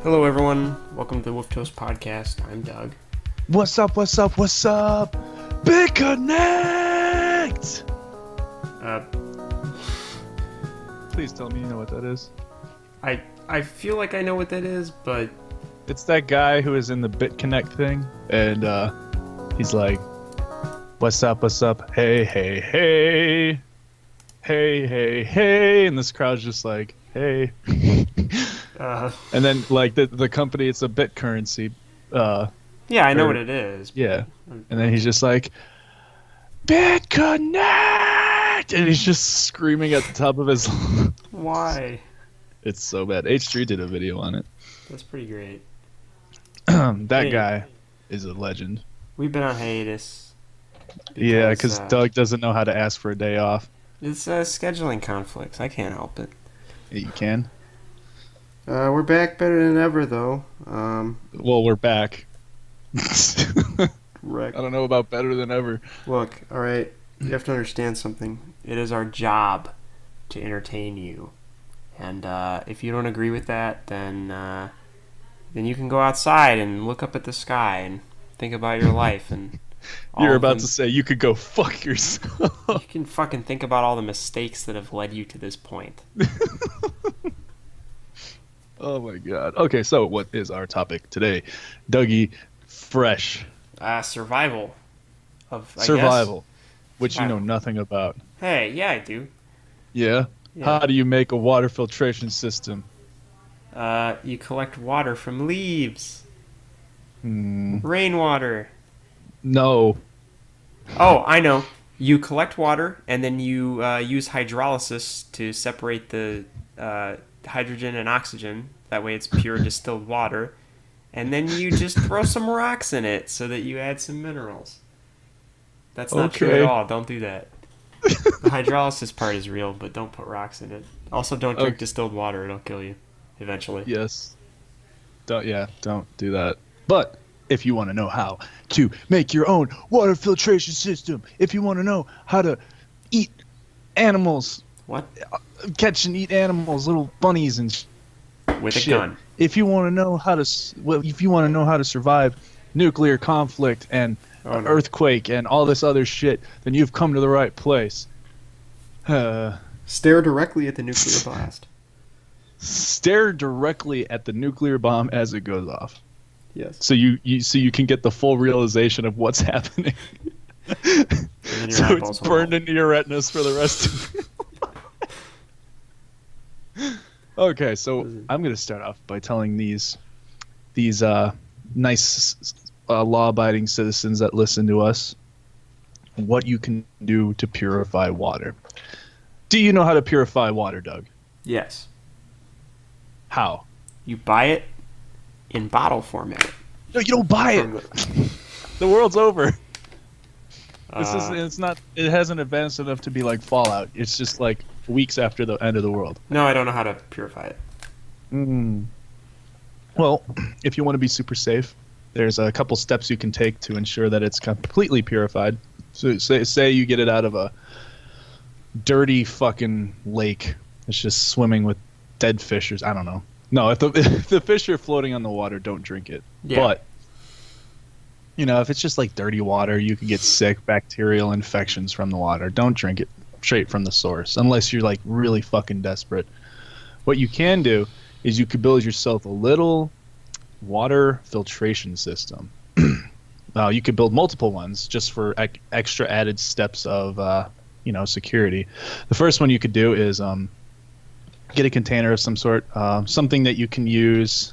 Hello, everyone. Welcome to the Wolf Toast Podcast. I'm Doug. What's up? What's up? What's up? Big Connect! Please tell me you know what that is. I feel like I know what that is, but It's that guy who is in the BitConnect thing, and he's like, "What's up? What's up? Hey, hey, hey, hey, hey, hey," and this crowd's just like, "Hey," and then like the company, it's a bit currency. yeah, I know what it is. Yeah, and then he's just like, BitConnect, and he's just screaming at the top of his lungs. Why? It's so bad. H3 did a video on it. That's pretty great. That guy is a legend. We've been on hiatus. Yeah, because Doug doesn't know how to ask for a day off. It's scheduling conflicts. I can't help it. Yeah, you can. We're back better than ever, though. Well, we're back. I Wreck. don't know about better than ever. Look, all right. You have to understand something. It is our job to entertain you, and if you don't agree with that, then you can go outside and look up at the sky and think about your life and. You're about to say you could go fuck yourself. You can fucking think about all the mistakes that have led you to this point. Oh my god. Okay, so what is our topic today? Dougie, fresh. Survival. Survival. Which Survival. you know nothing about. Hey, yeah, I do. Yeah? Yeah. How do you make a water filtration system? You collect water from leaves. Hmm. Rainwater. No. Oh, I know. You collect water, and then you use hydrolysis to separate the hydrogen and oxygen. That way it's pure distilled water. And then you just throw some rocks in it so that you add some minerals. That's not true at Okay. all. Don't do that. The hydrolysis part is real, but don't put rocks in it. Also, don't drink Okay. distilled water. It'll kill you eventually. Yes. Don't do that. But if you want to know how to make your own water filtration system, if you want to know how to eat animals, What? catch and eat animals, little bunnies and With a shit. gun. If you want to know how to survive nuclear conflict and Oh, no. earthquake and all this other shit, then you've come to the right place. Stare directly at the nuclear blast. Stare directly at the nuclear bomb as it goes off. Yes. So you can get the full realization of what's happening. And then your So eyeballs it's will burned melt. into your retinas for the rest of your life. Okay, so I'm gonna start off by telling these nice law-abiding citizens that listen to us what you can do to purify water. Do you know how to purify water, Doug? Yes. How? You buy it in bottle format. No, you don't buy it. From the- The world's over. Uh, It's not. It hasn't advanced enough to be like Fallout. It's just like weeks after the end of the world. No, I don't know how to purify it. Well, if you want to be super safe, there's a couple steps you can take to ensure that it's completely purified. So say you get it out of a dirty fucking lake. It's just swimming with dead fish or I don't know. No, if the fish are floating on the water, don't drink it. Yeah. But if it's just like dirty water, you could get sick bacterial infections from the water. Don't drink it straight from the source unless you're like really fucking desperate. What you can do is you could build yourself a little water filtration system. You could build multiple ones just for extra added steps of security. The first one you could do is get a container of some sort, something that you can use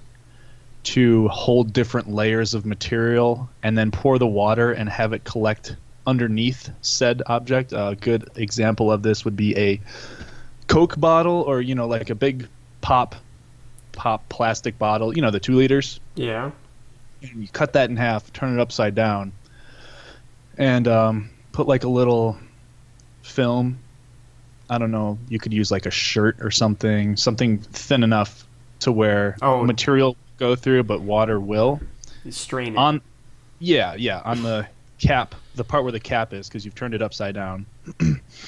to hold different layers of material and then pour the water and have it collect underneath said object. A good example of this would be a Coke bottle or, like a big pop plastic bottle, the 2 liters. Yeah. And you cut that in half, turn it upside down, and put like a little film. I don't know, you could use like a shirt or something thin enough to where material go through, but water will. You strain it. On the cap, the part where the cap is, because you've turned it upside down.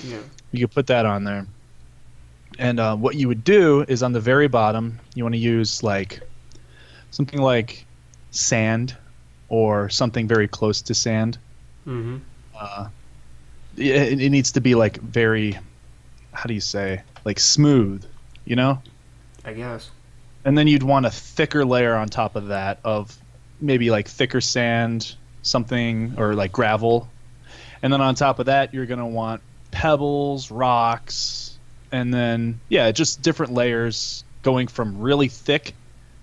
Yeah. You could put that on there. And what you would do is on the very bottom, you want to use like something like sand or something very close to sand. Mm-hmm. Uh, it needs to be like very, how do you say, like smooth, you know? I guess. And then you'd want a thicker layer on top of that of maybe like thicker sand, something, or like gravel. And then on top of that, you're going to want pebbles, rocks, and then, yeah, just different layers going from really thick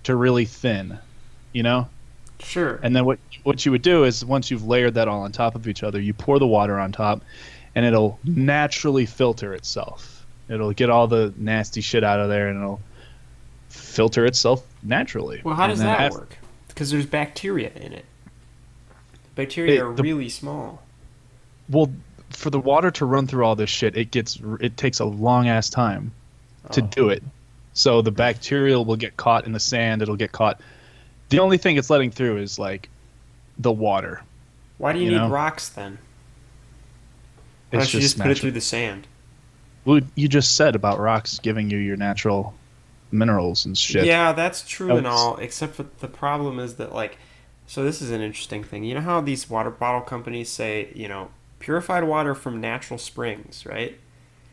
to really thin, you know? Sure. And then what you would do is once you've layered that all on top of each other, you pour the water on top, and it'll naturally filter itself. It'll get all the nasty shit out of there, and it'll filter itself naturally. Well, how And does then that work? Because there's bacteria in it. Bacteria are really small. Well, for the water to run through all this shit, it takes a long ass time to do it. So the bacteria will get caught in the sand. It'll get caught. The only thing it's letting through is like the water. Why do you need rocks then? Why It's don't you just put it natural. through the sand? Well, you just said about rocks giving you your natural minerals and shit. Yeah, that's true and That's- all, except for the problem is that, like, so this is an interesting thing. You know how these water bottle companies say, purified water from natural springs, right?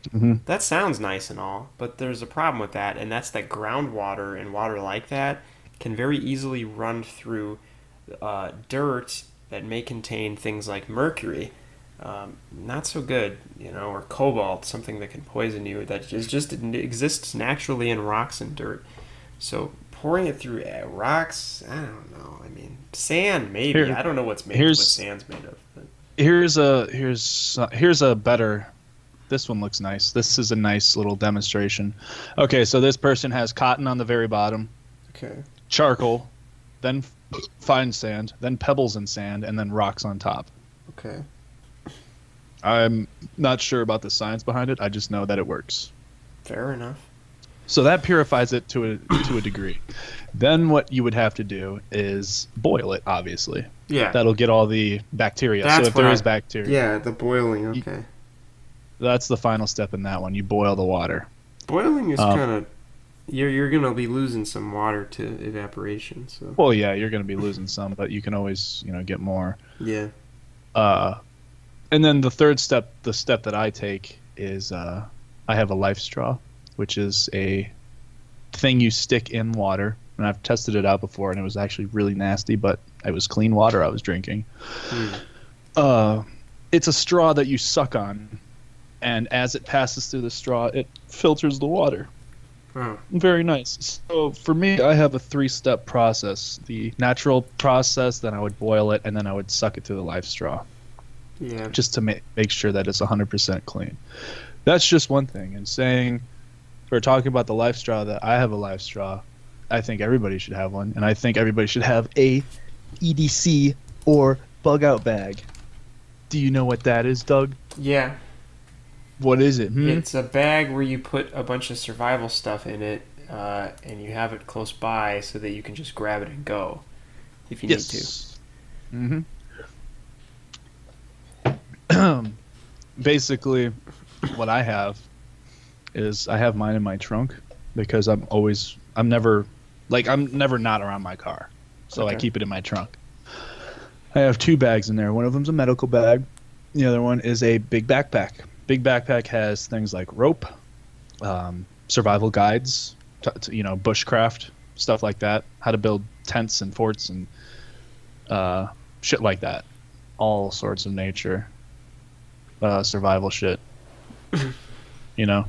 Mhm. That sounds nice and all, but there's a problem with that, and that's that groundwater and water like that can very easily run through dirt that may contain things like mercury. Not so good, or cobalt, something that can poison you, that is just it exists naturally in rocks and dirt. So pouring it through rocks, I don't know. I mean, sand maybe. Here- I don't know what here's sand's made of. But. here's a better. This one looks nice. This is a nice little demonstration. Okay, so this person has cotton on the very bottom, Okay. charcoal, then fine sand, then pebbles and sand, and then rocks on top. Okay. I'm not sure about the science behind it. I just know that it works. Fair enough. So that purifies it to a degree. Then what you would have to do is boil it, obviously. Yeah. That'll get all the bacteria. That's So if what there I- is bacteria, Yeah, the boiling. Okay. that's the final step in that one. You boil the water. Boiling is Um, kind of you're gonna be losing some water to evaporation. So Well, yeah, you're going to be losing some, but you can always, get more. yeah. And then the third step, the step that I take is I have a life straw, which is a thing you stick in water. And I've tested it out before, and it was actually really nasty, but it was clean water I was drinking. It's a straw that you suck on, and as it passes through the straw, it filters the water. Oh. Very nice. So for me, I have a 3-step process. The natural process, then I would boil it, and then I would suck it through the life straw, Yeah. just to make sure that it's 100% clean. That's just one thing. And saying, or talking about the life straw, that I have a life straw, I think everybody should have one, and I think everybody should have a EDC or bug out bag. Do you know what that is, Doug? Yeah. What is it? It's a bag where you put a bunch of survival stuff in it, and you have it close by so that you can just grab it and go if you need to. Mm-hmm. Basically, what I have is I have mine in my trunk because I'm never not around my car, so I Okay. keep it in my trunk. I have 2 bags in there. One of them's a medical bag. The other one is a big backpack. Big backpack has things like rope, survival guides, bushcraft, stuff like that, how to build tents and forts and shit like that. All sorts of nature, survival shit. Yeah.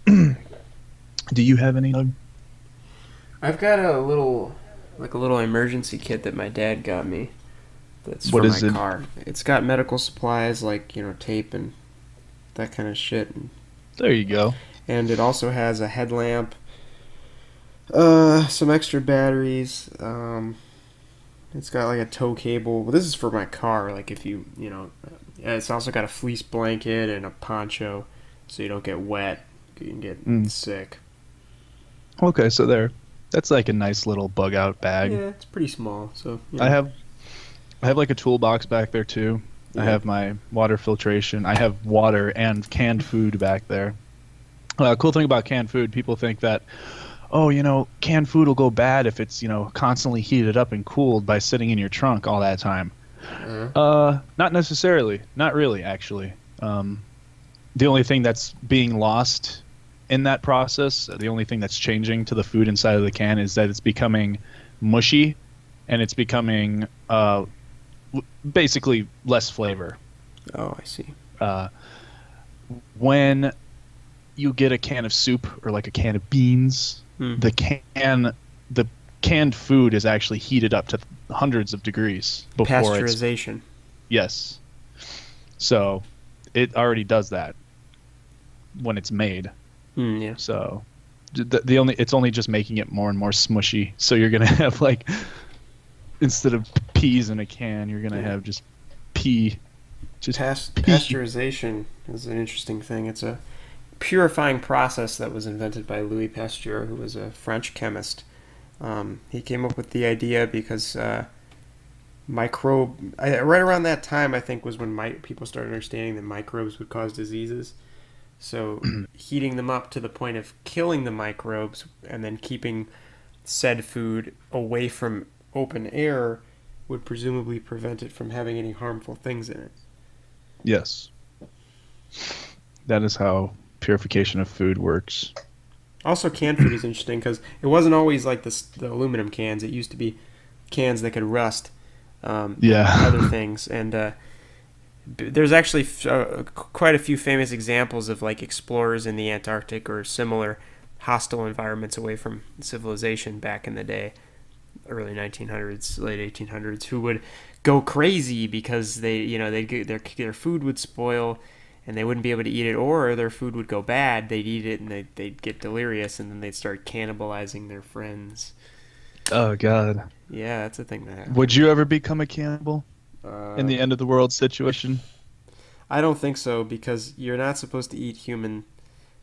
Do you have any? I've got a little emergency kit that my dad got me. That's What for is my it? car. It's got medical supplies like tape and that kind of shit, There you go. and it also has a headlamp, some extra batteries. It's got like a tow cable. Well, this is for my car. Like if it's also got a fleece blanket and a poncho, so you don't get wet. You can get sick. Okay, so that's like a nice little bug out bag. Yeah, it's pretty small. So I have like a toolbox back there too. I Yeah. have my water filtration. I have water and canned food back there. Cool thing about canned food, people think that, oh, canned food will go bad if it's, constantly heated up and cooled by sitting in your trunk all that time. Uh, Not necessarily. Not really, actually. The only thing that's being lost in that process, the only thing that's changing to the food inside of the can is that it's becoming mushy and it's becoming basically less flavor. oh, I see. Uh, when you get a can of soup or like a can of beans, Hmm. the canned food is actually heated up to hundreds of degrees before it's Pasteurization. yes. So it already does that when it's made. Hmm, yeah. So the only it's only just making it more and more smushy. So you're gonna have like instead of peas in a can, you're gonna Yeah. have just pea, just pea. Pasteurization is an interesting thing. It's a purifying process that was invented by Louis Pasteur, who was a French chemist. He came up with the idea because right around that time, I think, was when people started understanding that microbes would cause diseases. So heating them up to the point of killing the microbes and then keeping said food away from open air would presumably prevent it from having any harmful things in it. Yes, that is how purification of food works. Also, canned food is interesting because it wasn't always like the aluminum cans. It used to be cans that could rust, and other Yeah. things. And there's actually quite a few famous examples of like explorers in the Antarctic or similar hostile environments away from civilization back in the day, early 1900s, late 1800s, who would go crazy because their food would spoil and they wouldn't be able to eat it, or their food would go bad. They'd eat it and they'd get delirious, and then they'd start cannibalizing their friends. Oh God. Yeah, that's a thing that happened. Would you ever become a cannibal in Uh, the end of the world situation? I don't think so because you're not supposed to eat human.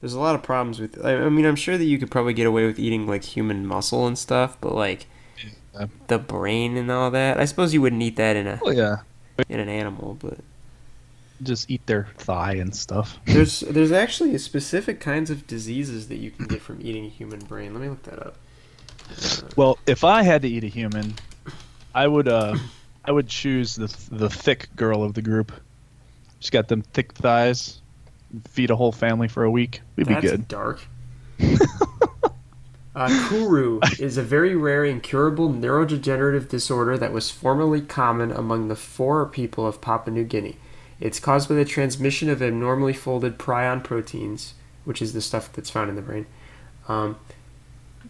There's a lot of problems with. I mean, I'm sure that you could probably get away with eating like human muscle and stuff, but like Yeah. the brain and all that. I suppose you wouldn't eat that Oh yeah. in an animal, but Just eat their thigh and stuff. there's actually specific kinds of diseases that you can get from eating a human brain. Let me look that up. Well, if I had to eat a human, I would choose the thick girl of the group. She's got them thick thighs. Feed a whole family for a week. We'd be That's good. dark. Kuru is a very rare incurable neurodegenerative disorder that was formerly common among the Fore people of Papua New Guinea. It's caused by the transmission of abnormally folded prion proteins, which is the stuff that's found in the brain. Um,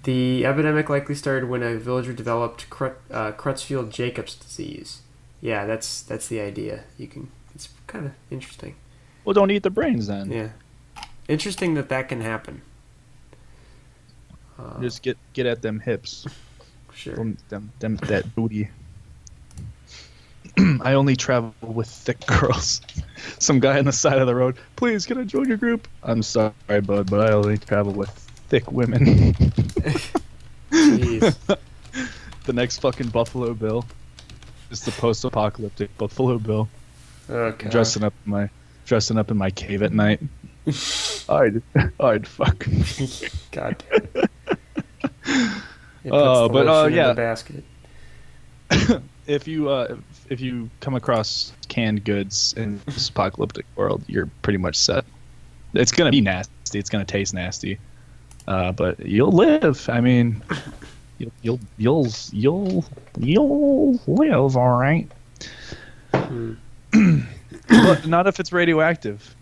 the epidemic likely started when a villager developed Creutzfeldt-Jacobs disease. Yeah, that's the idea. It's kind of interesting. Well, don't eat the brains then. Yeah, interesting that can happen. Just get at them hips. Sure. Them that booty. I only travel with thick girls. Some guy on the side of the road. Please, can I join your group? I'm sorry, bud, but I only travel with thick women. Jeez. The next fucking Buffalo Bill. Just the post-apocalyptic Buffalo Bill. Oh god. Dressing up in my cave at night. I'd fuck. God. It puts Oh, the but lotion in yeah. the basket. If you come across canned goods in this apocalyptic world, you're pretty much set. It's gonna be nasty. It's gonna taste nasty, but you'll live. I mean, you'll live, all right. Hmm. But not if it's radioactive.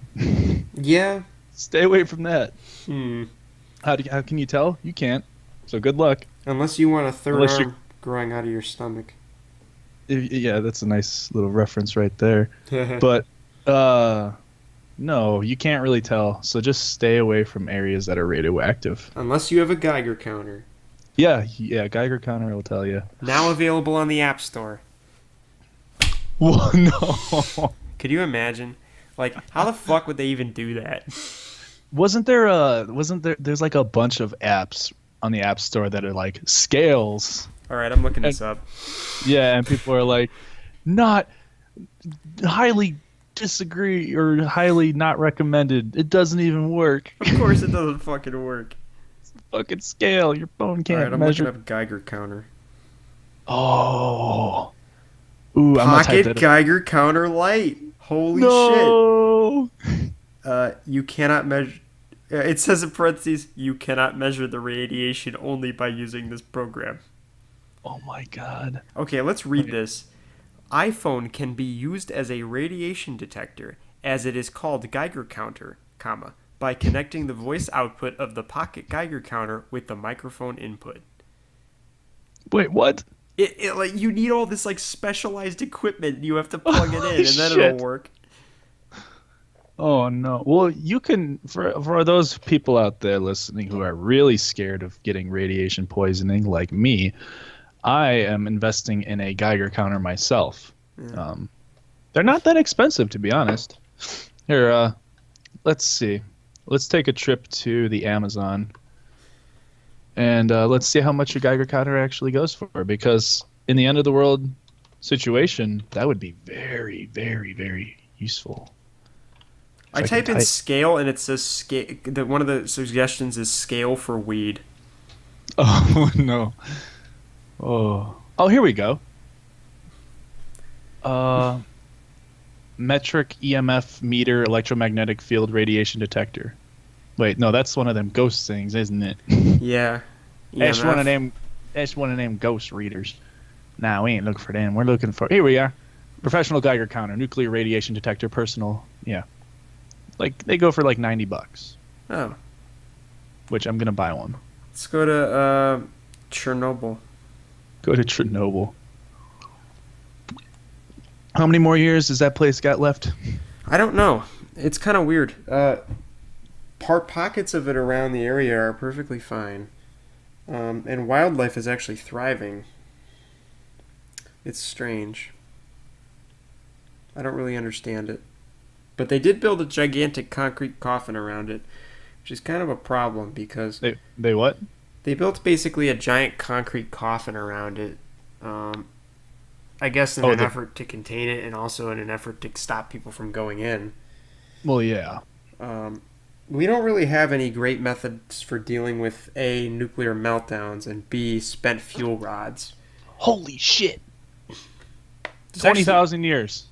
Yeah. Stay away from that. Hmm. How can you tell? You can't. So good luck. Unless you want a third Unless arm growing out of your stomach. Yeah, that's a nice little reference right there. But no, you can't really tell. So just stay away from areas that are radioactive. Unless you have a Geiger counter. Yeah, Geiger counter will tell you. Now available on the App Store. Well, no. Could you imagine? Like, how the fuck would they even do that? Wasn't there's like a bunch of apps on the App Store that are like scales. Alright, I'm looking this up. Yeah, and people are like not highly disagree or highly not recommended. It doesn't even work. Of course it doesn't fucking work. fucking scale. Your phone All right, can't I'm looking measure. up Geiger counter. Oh. Ooh, I'm gonna type Pocket that. Geiger counter light. Holy shit. No. You cannot measure. It says in parentheses, you cannot measure the radiation only by using this program. Oh my god. Okay, let's read Okay. this. iPhone can be used as a radiation detector, as it is called Geiger counter, comma, by connecting the voice output of the pocket Geiger counter with the microphone input. Wait, what? It like you need all this like specialized equipment. You have to plug it in, Holy and then it'll shit. work. Oh no. Well, you can for those people out there listening who are really scared of getting radiation poisoning like me, I am investing in a Geiger counter myself. Yeah. They're not that expensive to be honest. Here, let's see. Let's take a trip to the Amazon and let's see how much a Geiger counter actually goes for because in the end of the world situation, that would be very, very, very useful. I If I can type in type. scale, and it says scale. One of the suggestions is scale for weed. Oh no. Oh, here we go. Uh, metric EMF meter electromagnetic field radiation detector. Wait, no, that's one of them ghost things, isn't it? Yeah. That's one of EMF. them. That's one of them ghost readers. Nah, we ain't looking for them. We're looking for. Here we are. Professional Geiger counter, nuclear radiation detector, personal. Yeah, like they go for like $90, Oh, which I'm gonna buy one. let's go to Chernobyl. Go to Chernobyl. How many more years does that place got left? I don't know. It's kind of weird. Part pockets of it around the area are perfectly fine, and wildlife is actually thriving. It's strange. I don't really understand it, but they did build a gigantic concrete coffin around it, which is kind of a problem because They what? they built basically a giant concrete coffin around it. I guess in Oh, an effort to contain it and also in an effort to stop people from going in. Well, yeah. We don't really have any great methods for dealing with A, nuclear meltdowns, and B, spent fuel rods. Holy shit! It's 20,000 years.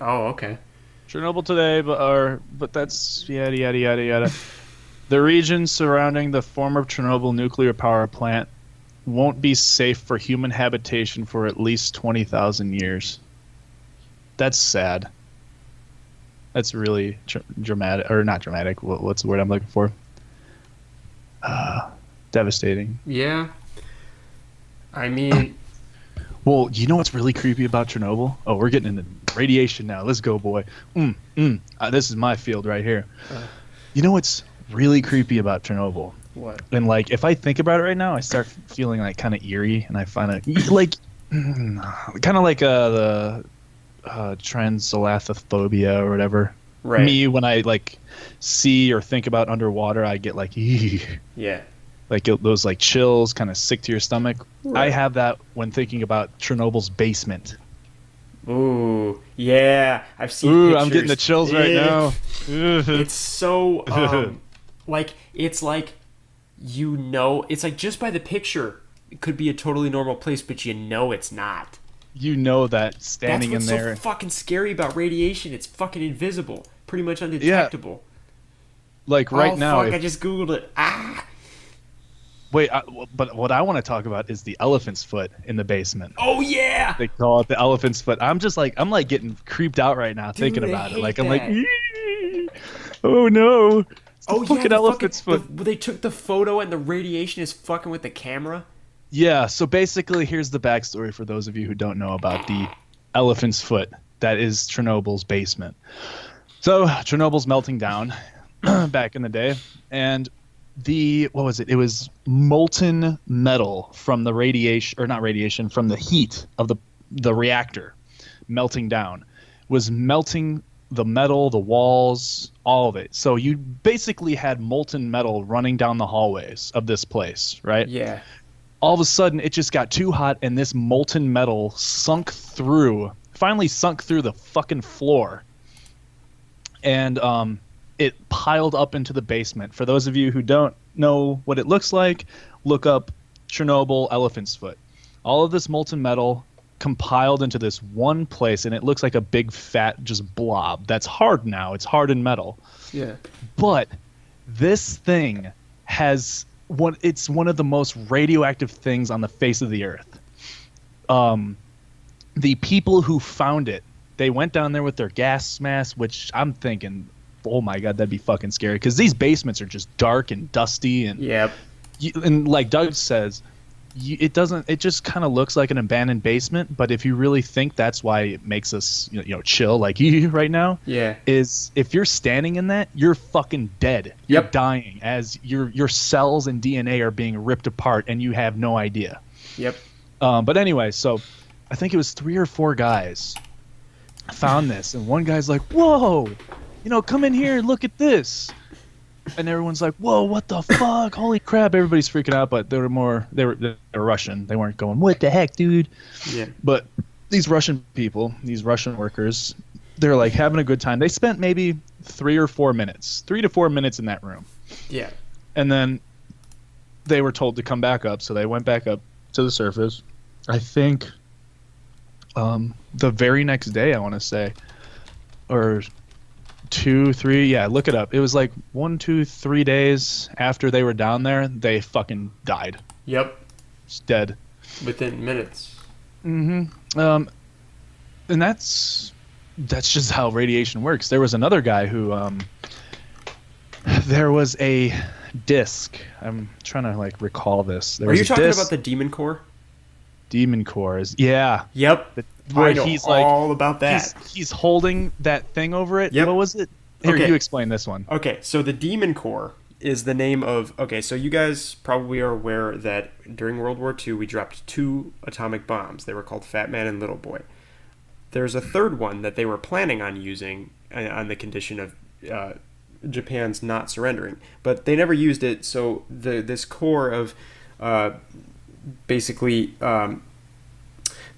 Oh, okay. Chernobyl today, but that's yada yada yada yada. The region surrounding the former Chernobyl nuclear power plant won't be safe for human habitation for at least 20,000 years. That's sad. That's really dramatic, or not dramatic. What's the word I'm looking for? Devastating. Yeah. I mean, Well, you know what's really creepy about Chernobyl? Oh, we're getting into radiation now. Let's go, boy. This is my field right here. You know what's really creepy about Chernobyl? what? And like, if I think about it right now, I start feeling like kind of eerie, and I find it like kind of like the translathophobia or whatever. Right. Me, when I like see or think about underwater, I get like Yeah. like those like chills, kind of sick to your stomach. Right. I have that when thinking about Chernobyl's basement. Ooh. Yeah. I've seen Ooh, pictures. I'm getting the chills right now. It's so, like, it's like, it's like just by the picture, it could be a totally normal place, but you know it's not. You know that standing That's in what's there. so fucking scary about radiation. It's fucking invisible, pretty much undetectable. Like right oh, now. fuck! I just googled it. Ah. Wait, but what I want to talk about is the elephant's foot in the basement. Oh yeah. They call it the elephant's foot. I'm like getting creeped out right now thinking I about it. hate Like I'm that. like, "Eee, oh no, it's the fucking elephant's foot. They took the photo and the radiation is fucking with the camera. Yeah. So basically, here's the backstory for those of you who don't know about the elephant's foot that is Chernobyl's basement. So Chernobyl's melting down back in the day, and what was it? It was molten metal from the radiation, or not radiation, from the heat of the reactor melting down, was melting the metal, the walls, all of it. So you basically had molten metal running down the hallways of this place, right? Yeah. All of a sudden, it just got too hot, and this molten metal finally sunk through the fucking floor, and it piled up into the basement. For those of you who don't know what it looks like, look up Chernobyl elephant's foot. All of this molten metal compiled into this one place, and it looks like a big fat just blob that's hard now. It's hardened metal. Yeah. But this thing has it's one of the most radioactive things on the face of the earth. The people who found it, they went down there with their gas mask, which I'm thinking, oh my god, that'd be fucking scary, because these basements are just dark and dusty, and Yep. and like Doug says, it just kind of looks like an abandoned basement. But if you really think that's why it makes us chill like you right now, Yeah. is if you're standing in that, you're fucking dead. You're Yep. dying as your cells and DNA are being ripped apart, and you have no idea. Yep. But anyway, so I think it was 3 or 4 guys found this, and one guy's like, "Whoa, come in here and look at this." And everyone's like, "Whoa, what the fuck? Holy crap!" Everybody's freaking out, but they were Russian. They weren't going, "What the heck, dude?" Yeah. But these Russian people, these Russian workers, they're like having a good time. They spent maybe 3 or 4 minutes, 3 to 4 minutes in that room, Yeah. and then they were told to come back up. So they went back up to the surface. I think the very next day, I want to say, or 2, 3, yeah, look it up. It was like 1, 2, 3 days after they were down there, they fucking died. Yep. Just dead. Within minutes. And that's just how radiation works. There was another guy who there was a disc. I'm trying to like recall this. There Are was you a talking disc. about the demon core? Demon cores? Yeah. Yep. Where I know he's like all about that. he's holding that thing over it. Yep. What was it? Here, Okay. you explain this one. Okay, so the demon core is the name of. Okay, so you guys probably are aware that during World War II we dropped 2 atomic bombs. They were called Fat Man and Little Boy. There's a third one that they were planning on using on the condition of Japan's not surrendering, but they never used it. So this core of basically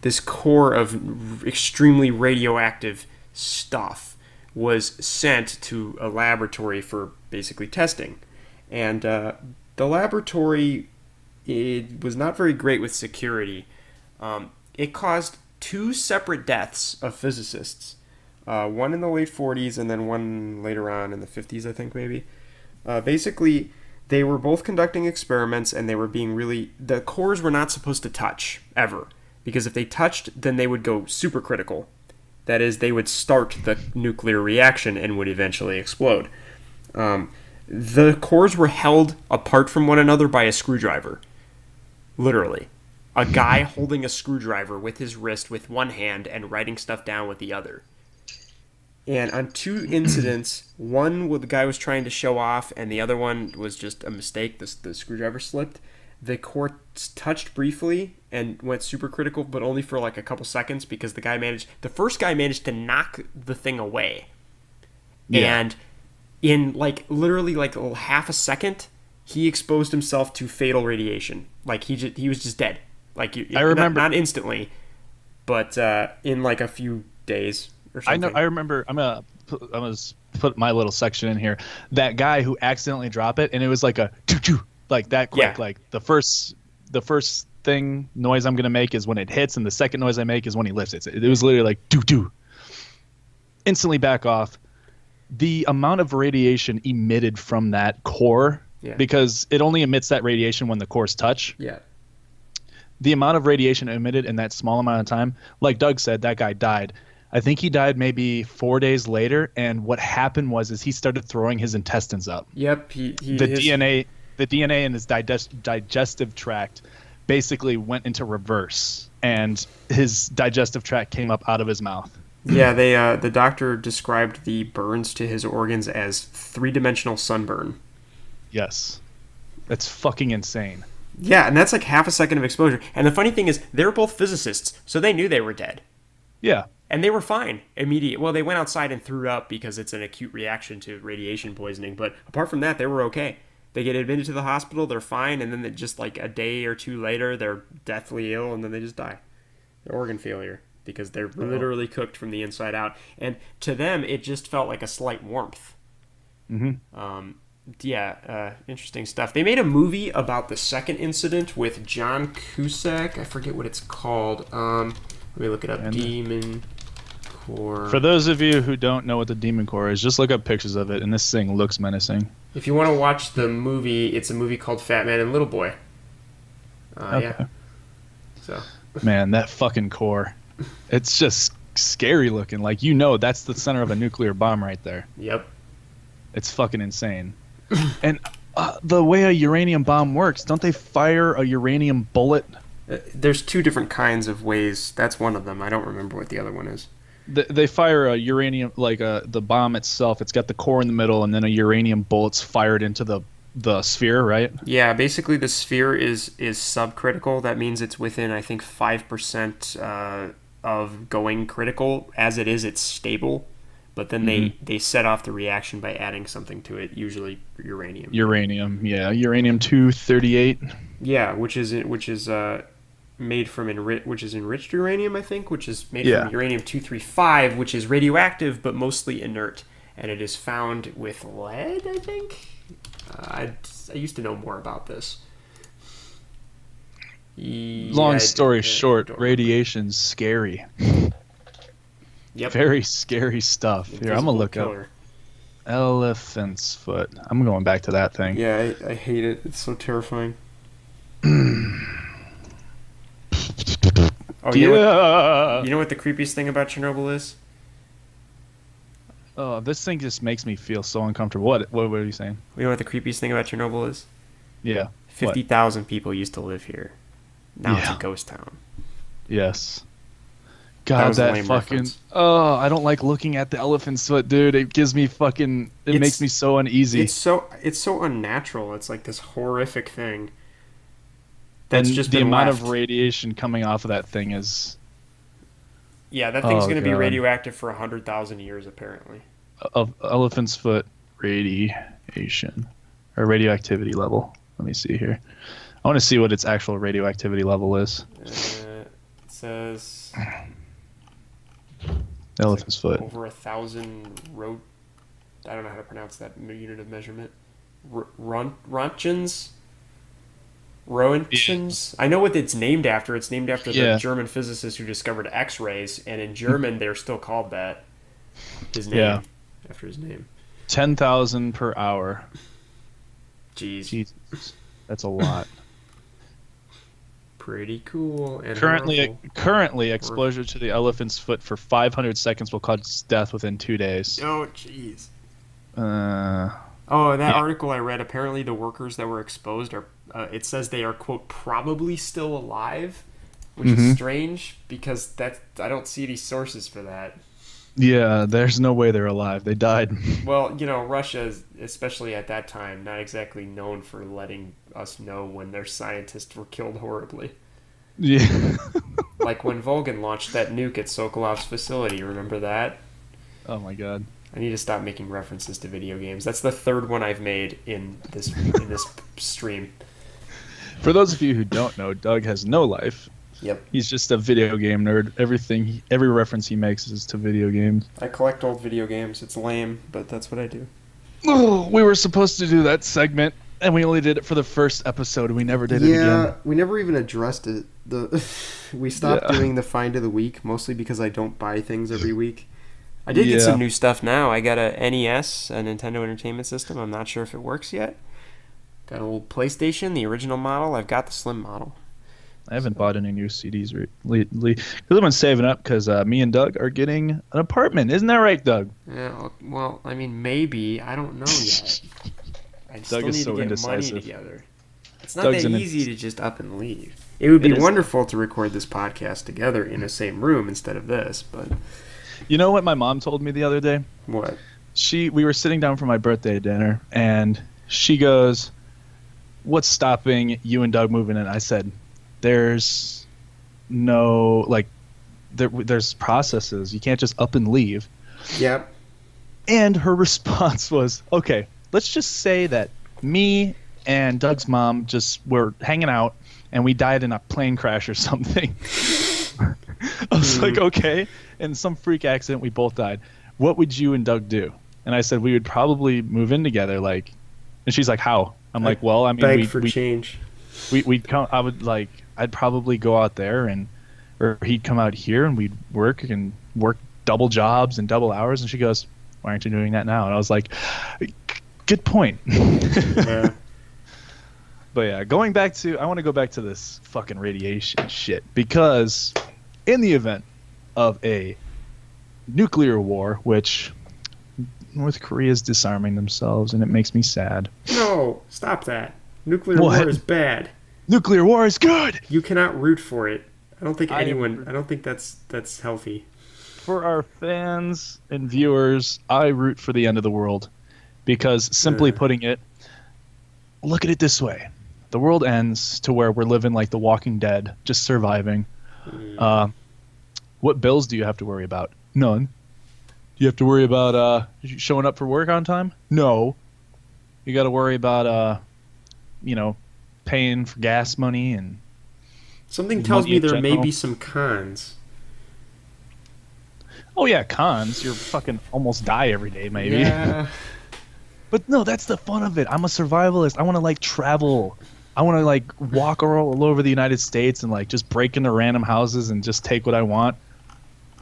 this core of extremely radioactive stuff was sent to a laboratory for basically testing, and the laboratory, it was not very great with security. It caused 2 separate deaths of physicists, one in the late 40s and then one later on in the 50s, I think, maybe. Basically, they were both conducting experiments, and they were the cores were not supposed to touch ever, because if they touched, then they would go supercritical. That is, they would start the nuclear reaction and would eventually explode. The cores were held apart from one another by a screwdriver. Literally. A guy holding a screwdriver with his wrist with one hand and writing stuff down with the other. And on 2 incidents, one where the guy was trying to show off, and the other one was just a mistake. The screwdriver slipped. The core touched briefly and went supercritical, but only for like a couple seconds, because the first guy managed to knock the thing away. Yeah. And in like literally like half a second, he exposed himself to fatal radiation. Like he was just dead. Like I remember, not instantly, but in like a few days or something. I remember. I'm gonna put my little section in here. That guy who accidentally dropped it, and it was like a choo-choo, like that quick. Yeah. Like the first thing noise I'm gonna make is when it hits, and the second noise I make is when he lifts it. It was literally like doo-doo. Instantly back off. The amount of radiation emitted from that core, because it only emits that radiation when the cores touch. Yeah. The amount of radiation emitted in that small amount of time, like Doug said, that guy died. I think he died maybe 4 days later, and what happened was he started throwing his intestines up. Yep. DNA in his digestive tract basically went into reverse, and his digestive tract came up out of his mouth. Yeah, the doctor described the burns to his organs as 3-dimensional sunburn. Yes. That's fucking insane. Yeah, and that's like half a second of exposure. And the funny thing is, they were both physicists, so they knew they were dead. Yeah. And they were fine immediately. Well, they went outside and threw up because it's an acute reaction to radiation poisoning. But apart from that, they were okay. They get admitted to the hospital, they're fine, and then just like a day or 2 later, they're deathly ill, and then they just die. They're organ failure because they're literally cooked from the inside out. And to them, it just felt like a slight warmth. Mm-hmm. Yeah, interesting stuff. They made a movie about the second incident with John Cusack. I forget what it's called. Let me look it up. And Demon Core. for those of you who don't know what the Demon Core is, just look up pictures of it, and this thing looks menacing. If you want to watch the movie, it's a movie called Fat Man and Little Boy. Okay. Yeah. So. Man, that fucking core. It's just scary looking. Like, that's the center of a nuclear bomb right there. Yep. It's fucking insane. And the way a uranium bomb works, don't they fire a uranium bullet? There's two different kinds of ways. That's one of them. I don't remember what the other one is. They fire a uranium, like the bomb itself. It's got the core in the middle, and then a uranium bullet's fired into the sphere, right? Yeah, basically the sphere is subcritical. That means it's within, I think, 5% of going critical. As it is, it's stable. But then they set off the reaction by adding something to it, usually uranium. Uranium, yeah, uranium-238. Yeah, which is made from enriched uranium, I think, which is made from uranium-235, which is radioactive but mostly inert, and it is found with lead, I think. I used to know more about this. Long story short, radiation's scary. Yep. Very scary stuff. Here, I'm gonna look up elephant's foot. I'm going back to that thing. Yeah, I hate it. It's so terrifying. Oh, you know what the creepiest thing about Chernobyl is? Oh, this thing just makes me feel so uncomfortable. What are you saying? You know what the creepiest thing about Chernobyl is? Yeah. 50,000 people used to live here. Now it's Yeah. a ghost town. Yes. That God, was a that lame fucking. reference. Oh, I don't like looking at the elephant's foot, dude. It gives me fucking. It makes me so uneasy. It's so unnatural. It's like this horrific thing. That's and just the been amount left. of radiation coming off of that thing is. Yeah, that thing's going to be God. radioactive for 100,000 years, apparently. Of elephant's foot radiation or radioactivity level. Let me see here. I want to see what its actual radioactivity level is. It says Elephant's foot. over 1,000 I don't know how to pronounce that unit of measurement. Roentgens? Roentgens? I know what it's named after. It's named after the German physicist who discovered X-rays, and in German they're still called that. His name. Yeah. After his name. 10,000 per hour. Jeez. Jesus, that's a lot. Pretty cool. And Currently, exposure to the elephant's foot for 500 seconds will cause death within 2 days. Oh, jeez. Uh, That article I read, apparently the workers that were exposed are, it says they are, quote, probably still alive, which is strange because I don't see any sources for that. Yeah, there's no way they're alive. They died. Well, Russia is, especially at that time, not exactly known for letting us know when their scientists were killed horribly. Yeah. Like when Volgan launched that nuke at Sokolov's facility, remember that? Oh my god. I need to stop making references to video games. That's the third one I've made in this stream. For those of you who don't know, Doug has no life. Yep. He's just a video game nerd. Every reference he makes is to video games. I collect old video games. It's lame, but that's what I do. Oh, we were supposed to do that segment, and we only did it for the first episode. We never did it again. Yeah, we never even addressed it. We stopped doing the find of the week, mostly because I don't buy things every week. I did get some new stuff now. I got a NES, a Nintendo Entertainment System. I'm not sure if it works yet. Got an old PlayStation, the original model. I've got the slim model. I haven't bought any new CDs lately because I've been saving up because me and Doug are getting an apartment. Isn't that right, Doug? Yeah, well, I mean, maybe. I don't know yet. I still Doug is need so to get indecisive. money together. It's not Doug's that easy to just up and leave. It would be wonderful to record this podcast together in the same room instead of this, but... You know what my mom told me the other day? What? We were sitting down for my birthday dinner, and she goes, "What's stopping you and Doug moving in?" I said, "There's no, there's processes. You can't just up and leave." Yep. And her response was, "Okay, let's just say that me and Doug's mom just were hanging out, and we died in a plane crash or something." I was like, okay. In some freak accident, we both died. What would you and Doug do? And I said, we would probably move in together, And she's like, how? I'm I like, well, I mean, beg for change. we'd come. I would like, I'd probably go out there or he'd come out here and we'd work double jobs and double hours. And she goes, why aren't you doing that now? And I was like, good point. Yeah. But yeah, I want to go back to this fucking radiation shit because in the event of a nuclear war, which North Korea is disarming themselves and it makes me sad. No, stop that. Nuclear What? war is bad. Nuclear war is good. You cannot root for it. I don't think I anyone. I don't think that's healthy. For our fans and viewers, I root for the end of the world because simply putting it, look at it this way. The world ends to where we're living like the Walking Dead, just surviving. What bills do you have to worry about? None. Do you have to worry about showing up for work on time? No. You got to worry about paying for gas money and Something tells money me in there may general. be some cons. Oh yeah, cons. You're fucking almost die every day, maybe. Yeah. But no, that's the fun of it. I'm a survivalist. I want to like travel. I want to like walk all over the United States and like just break into random houses and just take what I want.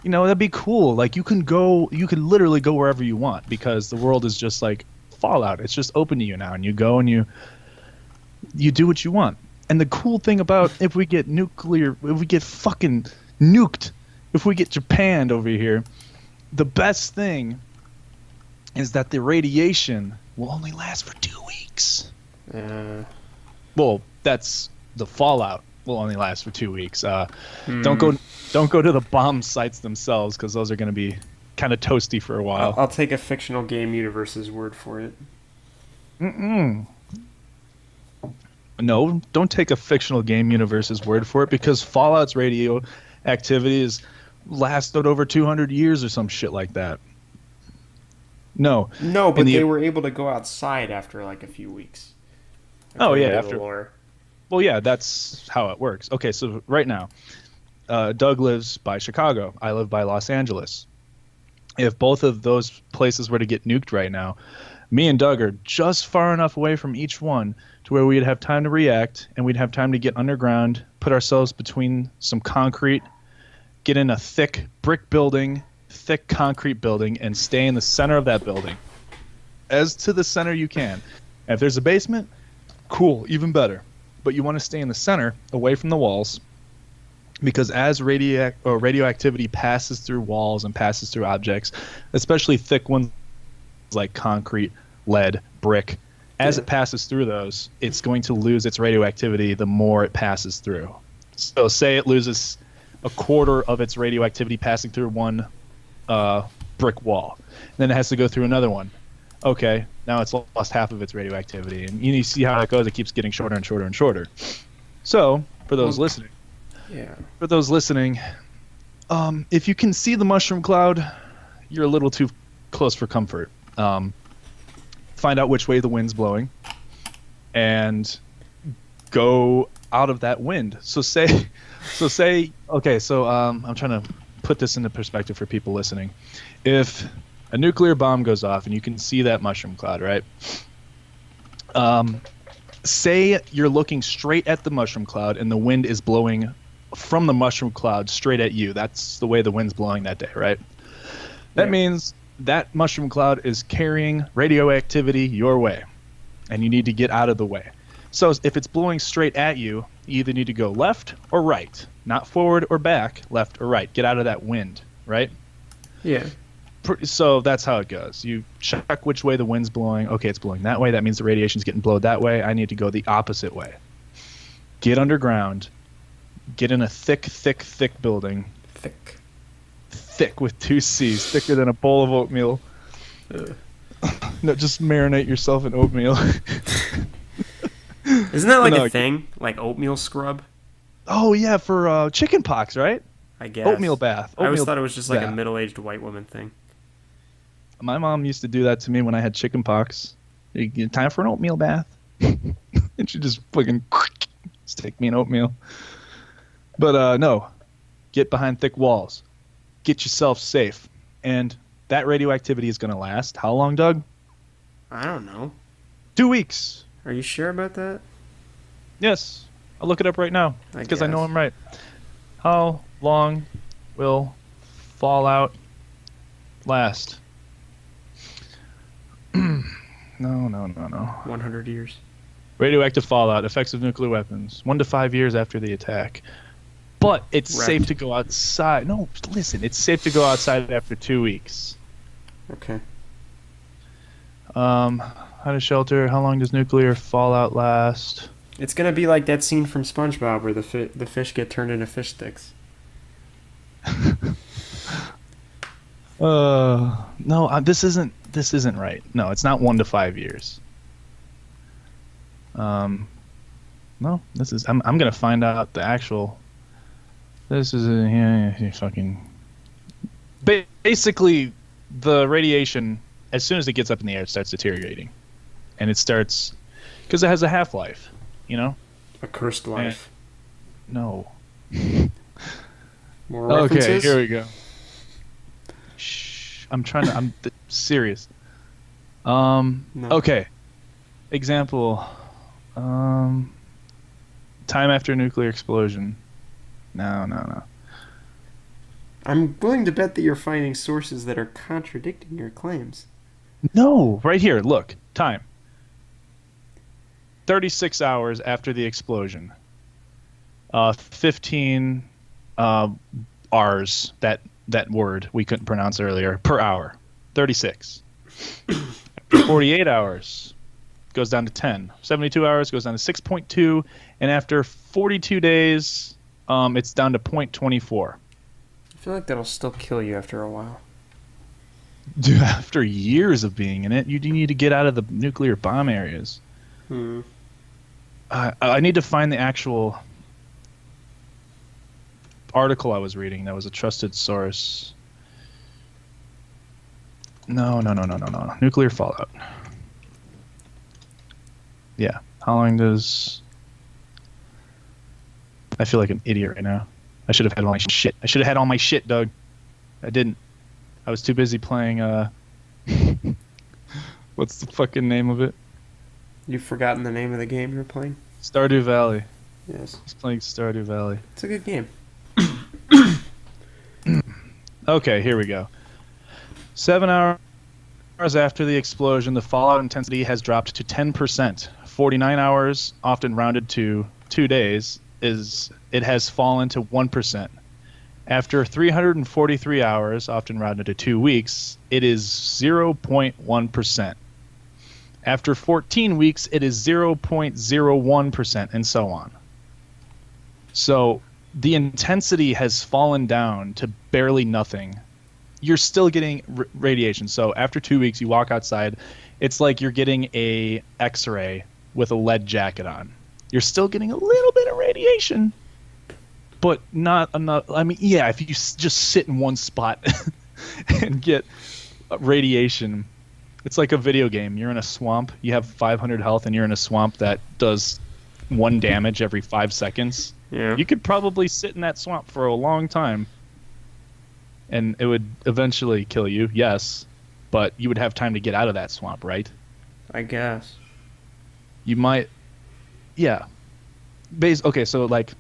You know, that'd be cool. Like you can literally go wherever you want because the world is just like Fallout. It's just open to you now, and you go and you do what you want. And the cool thing about if we get fucking nuked, if we get Japan over here, the best thing is that the radiation will only last for 2 weeks. Well, that's the fallout will only last for 2 weeks. Don't go to the bomb sites themselves because those are going to be kind of toasty for a while. I'll take a fictional game universe's word for it. No, don't take a fictional game universe's word for it because Fallout's radioactivity has lasted over 200 years or some shit like that. No, but they were able to go outside after like a few weeks. Oh yeah, after the lore. Well, yeah, that's how it works. Okay, so right now, Doug lives by Chicago. I live by Los Angeles. If both of those places were to get nuked right now, me and Doug are just far enough away from each one to where we'd have time to react and we'd have time to get underground, put ourselves between some concrete, get in a thick brick building, thick concrete building, and stay in the center of that building. As to the center you can. And if there's a basement, cool, even better. But you want to stay in the center, away from the walls, because as radioactivity passes through walls and passes through objects, especially thick ones like concrete, lead, brick, as it passes through those, it's going to lose its radioactivity the more it passes through. So say it loses a quarter of its radioactivity passing through one brick wall. Then it has to go through another one. Okay, now it's lost half of its radioactivity. And you see how it goes. It keeps getting shorter and shorter and shorter. So, for those listening, if you can see the mushroom cloud, you're a little too close for comfort. Find out which way the wind's blowing and go out of that wind. I'm trying to put this into perspective for people listening. If a nuclear bomb goes off and you can see that mushroom cloud, right? Say you're looking straight at the mushroom cloud and the wind is blowing from the mushroom cloud straight at you. That's the way the wind's blowing that day, right? That means that mushroom cloud is carrying radioactivity your way, and you need to get out of the way. So if it's blowing straight at you, you either need to go left or right, not forward or back, left or right. Get out of that wind, right? Yeah. So that's how it goes. You check which way the wind's blowing. Okay, it's blowing that way. That means the radiation's getting blown that way. I need to go the opposite way. Get underground. Get in a thick building. Thick with 2 C's. Thicker than a bowl of oatmeal. No, just marinate yourself in oatmeal. Isn't that like a thing? Like oatmeal scrub? Oh, yeah, for chicken pox, right? I guess. Oatmeal bath. I always thought it was just like a middle-aged white woman thing. My mom used to do that to me when I had chicken pox. Time for an oatmeal bath. And she just fucking stick me in oatmeal. But no, get behind thick walls. Get yourself safe. And that radioactivity is going to last. How long, Doug? I don't know. 2 weeks. Are you sure about that? Yes. I'll look it up right now. I Because I know guess. I'm right. How long will fallout last? No, no, no, no. 100 years. Radioactive fallout, effects of nuclear weapons, 1 to 5 years after the attack. But it's safe Wrecked. to go outside. No, listen, it's safe to go outside after 2 weeks. Okay. How to shelter? How long does nuclear fallout last? It's gonna be like that scene from SpongeBob where the fish get turned into fish sticks. No, this isn't right. No, it's not 1 to 5 years. No, this is. I'm gonna find out the actual. This is fucking. Basically, the radiation, as soon as it gets up in the air, it starts deteriorating, and it starts because it has a half-life. You know? A cursed life. No. More references? Okay, here we go. Shh. I'm trying to. Serious. No. Okay. Example. Time after nuclear explosion. No. I'm willing to bet that you're finding sources that are contradicting your claims. No, right here. Look, time. 36 hours after the explosion. 15 R's. That word we couldn't pronounce earlier per hour. 36. After 48 hours, goes down to 10. 72 hours goes down to 6.2, and after 42 days, it's down to 0.24. I feel like that'll still kill you after a while. Dude, after years of being in it, you do need to get out of the nuclear bomb areas. I need to find the actual article I was reading that was a trusted source. No. Nuclear fallout. Yeah. How long does... I feel like an idiot right now. I should have had all my shit. I should have had all my shit, Doug. I didn't. I was too busy playing, what's the fucking name of it? You've forgotten the name of the game you're playing? Stardew Valley. Yes. He's playing Stardew Valley. It's a good game. Okay, here we go. 7 hours after the explosion, the fallout intensity has dropped to 10%. 49 hours, often rounded to 2 days, it has fallen to 1%. After 343 hours, often rounded to 2 weeks, it is 0.1%. After 14 weeks, it is 0.01%, and so on. So the intensity has fallen down to barely nothing. You're still getting radiation. So after 2 weeks, you walk outside, it's like you're getting a X-ray with a lead jacket on. You're still getting a little bit of radiation, but not enough. I mean, yeah, if you just sit in one spot and get radiation, it's like a video game. You're in a swamp, you have 500 health, and you're in a swamp that does 1 damage every 5 seconds. Yeah. You could probably sit in that swamp for a long time, and it would eventually kill you, yes, but you would have time to get out of that swamp, right? I guess. You might, yeah. Okay, so like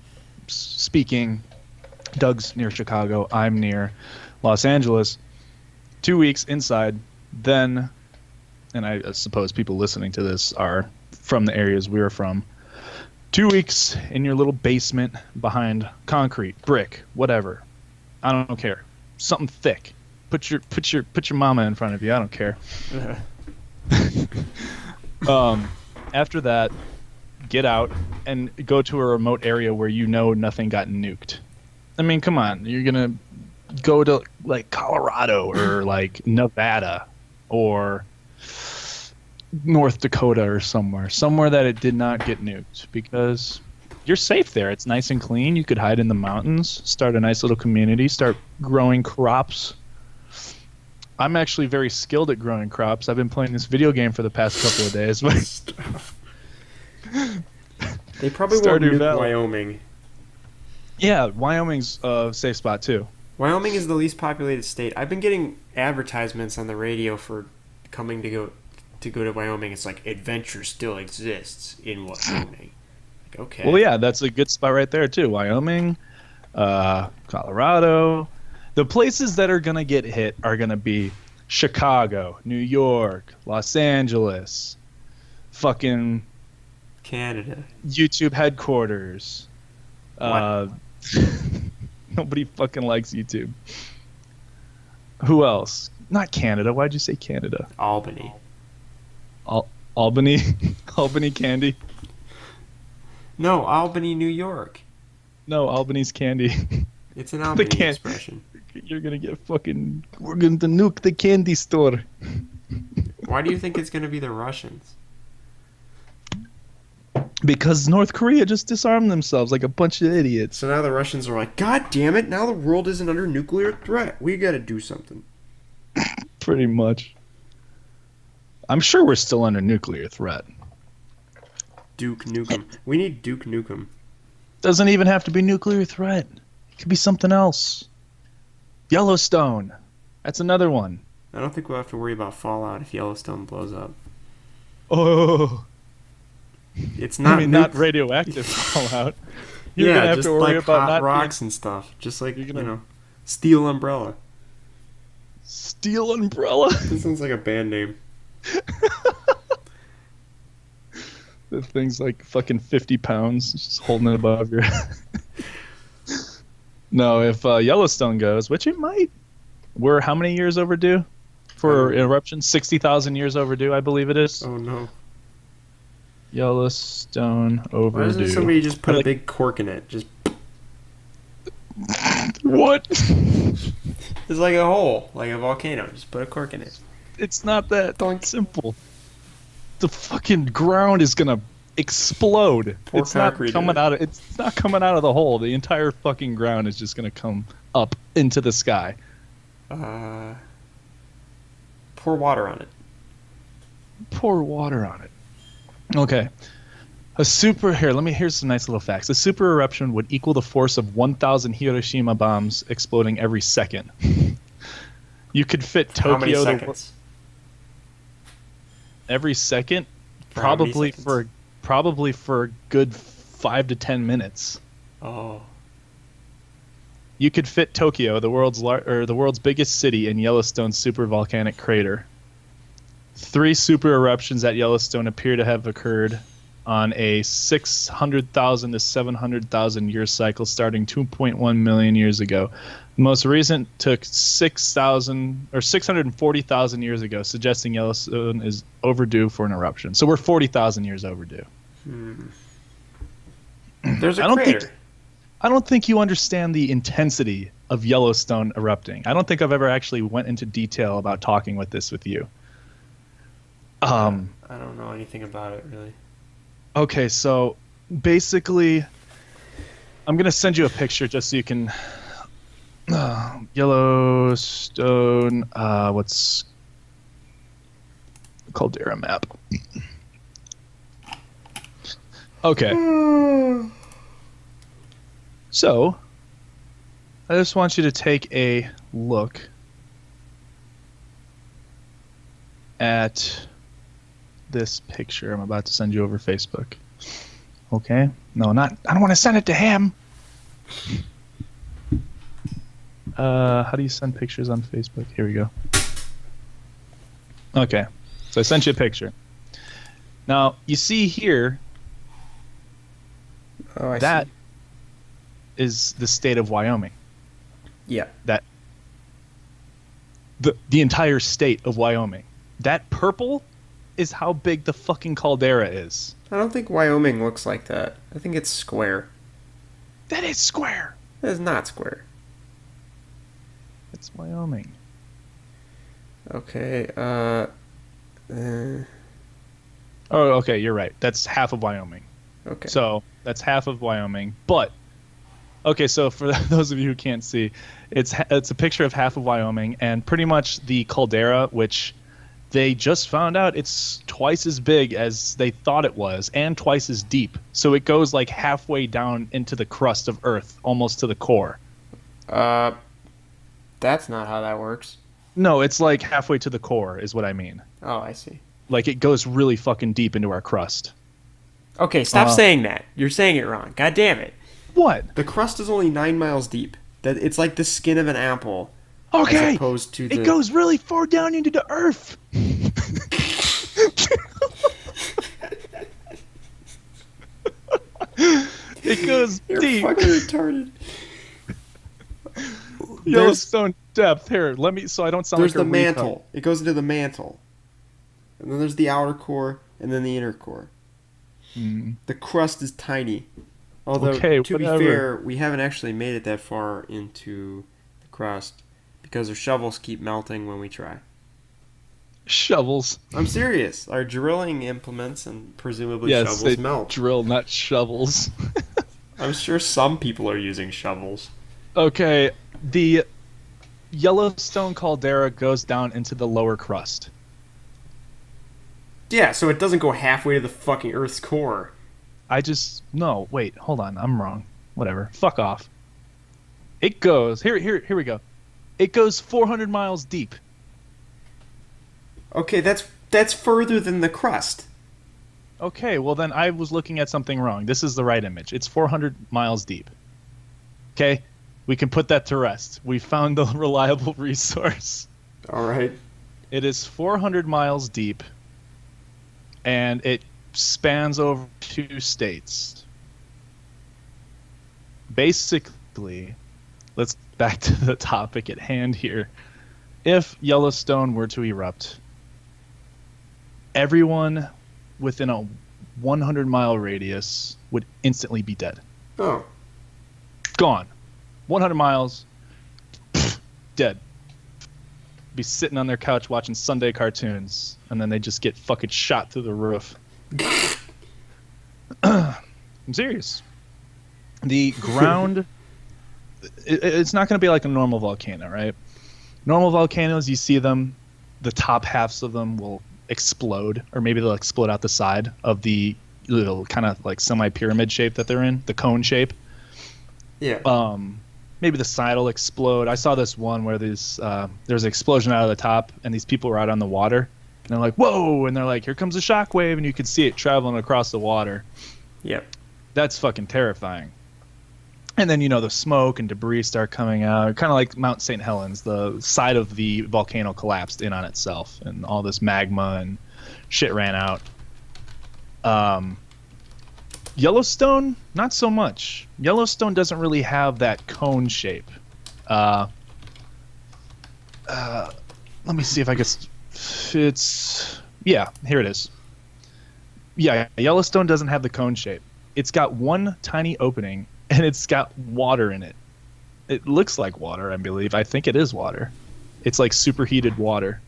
speaking, Doug's near Chicago, I'm near Los Angeles. 2 weeks inside, then, and I suppose people listening to this are from the areas we're from. 2 weeks in your little basement behind concrete, brick, whatever. I don't care. Something thick. Put your mama in front of you. I don't care. After that, get out and go to a remote area where you know nothing got nuked. I mean, come on. You're going to go to like Colorado or like Nevada or North Dakota or somewhere that it did not get nuked, because you're safe there. It's nice and clean. You could hide in the mountains, start a nice little community, start growing crops. I'm actually very skilled at growing crops. I've been playing this video game for the past couple of days. They probably won't Stardew nuke Valley. Wyoming. Yeah, Wyoming's a safe spot too. Wyoming is the least populated state. I've been getting advertisements on the radio for coming to go to go to Wyoming, it's like adventure still exists in Wyoming. Like, okay. Well, yeah, that's a good spot right there too. Wyoming, Colorado. The places that are gonna get hit are gonna be Chicago, New York, Los Angeles, fucking Canada. YouTube headquarters. What? Nobody fucking likes YouTube. Who else? Not Canada. Why'd you say Canada? Albany. Albany, Albany candy. No, Albany, New York. No, Albany's candy. It's an Albany can- expression. You're gonna get fucking. We're going to nuke the candy store. Why do you think it's going to be the Russians? Because North Korea just disarmed themselves like a bunch of idiots. So now the Russians are like, God damn it, now the world isn't under nuclear threat. We got to do something. Pretty much. I'm sure we're still under nuclear threat. Duke Nukem. We need Duke Nukem. Doesn't even have to be nuclear threat. It could be something else. Yellowstone. That's another one. I don't think we'll have to worry about fallout if Yellowstone blows up. Oh. It's not. I mean, not radioactive fallout. You're gonna have just to worry like about hot not rocks and stuff. Just like, you know, Steel Umbrella. Steel Umbrella. This sounds like a band name. The thing's like fucking 50 pounds, just holding it above your head. No, if Yellowstone goes, which it might, we're how many years overdue for eruption? 60,000 years overdue, I believe it is. Oh no. Yellowstone overdue. Why doesn't somebody just put a big cork in it? Just what? It's like a hole, like a volcano. Just put a cork in it. It's not that simple. The fucking ground is gonna explode. It's not coming out of. It's not coming out of the hole. The entire fucking ground is just gonna come up into the sky. Pour water on it. Pour water on it. Okay. Here's some nice little facts. A super eruption would equal the force of 1,000 Hiroshima bombs exploding every second. You could fit Tokyo. How many seconds? Every second? For how many Probably seconds? for a good 5 to 10 minutes. Oh. You could fit Tokyo, the world's biggest city, in Yellowstone's supervolcanic crater. 3 super eruptions at Yellowstone appear to have occurred on a 600,000 to 700,000 year cycle starting 2.1 million years ago. The most recent took 640,000 years ago, suggesting Yellowstone is overdue for an eruption. So we're 40,000 years overdue. There's a crater. I don't think you understand the intensity of Yellowstone erupting. I don't think I've ever actually went into detail about talking with you. I don't know anything about it, really. Okay, so basically, I'm going to send you a picture just so you can... Yellowstone, what's... Caldera map. Okay. So, I just want you to take a look at this picture I'm about to send you over Facebook. Okay? No, I don't want to send it to him. How do you send pictures on Facebook? Here we go. Okay. So I sent you a picture. Now, you see here, that is the state of Wyoming. Yeah. That the entire state of Wyoming. That purple is how big the fucking caldera is. I don't think Wyoming looks like that. I think it's square. That is square. That is not square. It's Wyoming. Okay, Oh, okay, you're right. That's half of Wyoming. Okay. So that's half of Wyoming. But okay, so for those of you who can't see, it's a picture of half of Wyoming, and pretty much the caldera, which they just found out it's twice as big as they thought it was, and twice as deep. So it goes like halfway down into the crust of Earth, almost to the core. That's not how that works. No, it's like halfway to the core is what I mean. Oh, I see. Like it goes really fucking deep into our crust. Okay, stop saying that. You're saying it wrong. God damn it. What? The crust is only 9 miles deep. That it's like the skin of an apple. As Okay, opposed to it goes really far down into the earth. It goes You're deep. fucking retarded. Yellowstone depth. Here, let me. So I don't sound There's like a the retard. mantle. It goes into the mantle. And then there's the outer core, and then the inner core. The crust is tiny. Although, Okay, to be whatever. fair, we haven't actually made it that far into the crust because our shovels keep melting when we try. Shovels. I'm serious. Our drilling implements and presumably Yes, shovels they melt. drill, not shovels. I'm sure some people are using shovels. Okay, the Yellowstone caldera goes down into the lower crust. Yeah, so it doesn't go halfway to the fucking Earth's core. No, wait, hold on, I'm wrong. Whatever, fuck off. It goes here we go. It goes 400 miles deep. Okay, that's further than the crust. Okay, well then I was looking at something wrong. This is the right image. It's 400 miles deep. Okay, we can put that to rest. We found the reliable resource. All right. It is 400 miles deep, and it spans over 2 states. Basically, let's back to the topic at hand here. If Yellowstone were to erupt, everyone within a 100-mile radius would instantly be dead. Oh. Gone. 100 miles, dead. Be sitting on their couch watching Sunday cartoons, and then they just get fucking shot through the roof. I'm serious. The ground, it's not going to be like a normal volcano, right? Normal volcanoes, you see them, the top halves of them will explode, or maybe they'll explode out the side of the little kind of like semi-pyramid shape that they're in, the cone shape. Yeah. Maybe the side will explode. I saw this one where there's an explosion out of the top, and these people were out on the water, and they're like, whoa, and they're like, here comes a shockwave, and you could see it traveling across the water. Yep. That's fucking terrifying. And then, the smoke and debris start coming out, kind of like Mount St. Helens. The side of the volcano collapsed in on itself, and all this magma and shit ran out. Yellowstone, not so much. Yellowstone doesn't really have that cone shape. Let me see if I guess yeah, here it is. Yeah, Yellowstone doesn't have the cone shape. It's got one tiny opening, and it's got water in it. It looks like water, I believe. I think it is water. It's like superheated water.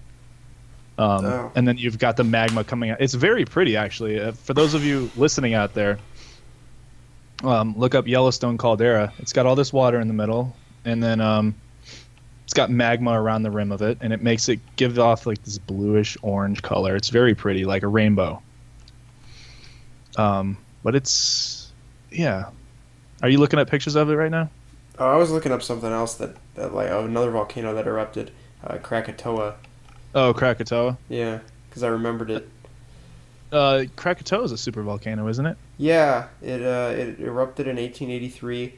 And then you've got the magma coming out. It's very pretty, actually. For those of you listening out there, look up Yellowstone caldera. It's got all this water in the middle, and then it's got magma around the rim of it, and it makes it give off like this bluish orange color. It's very pretty, like a rainbow. But it's, yeah. Are you looking at pictures of it right now? Oh, I was looking up something else that like another volcano that erupted, Krakatoa. Oh, Krakatoa. Yeah, because I remembered it. Krakatoa is a super volcano, isn't it? Yeah, it erupted in 1883.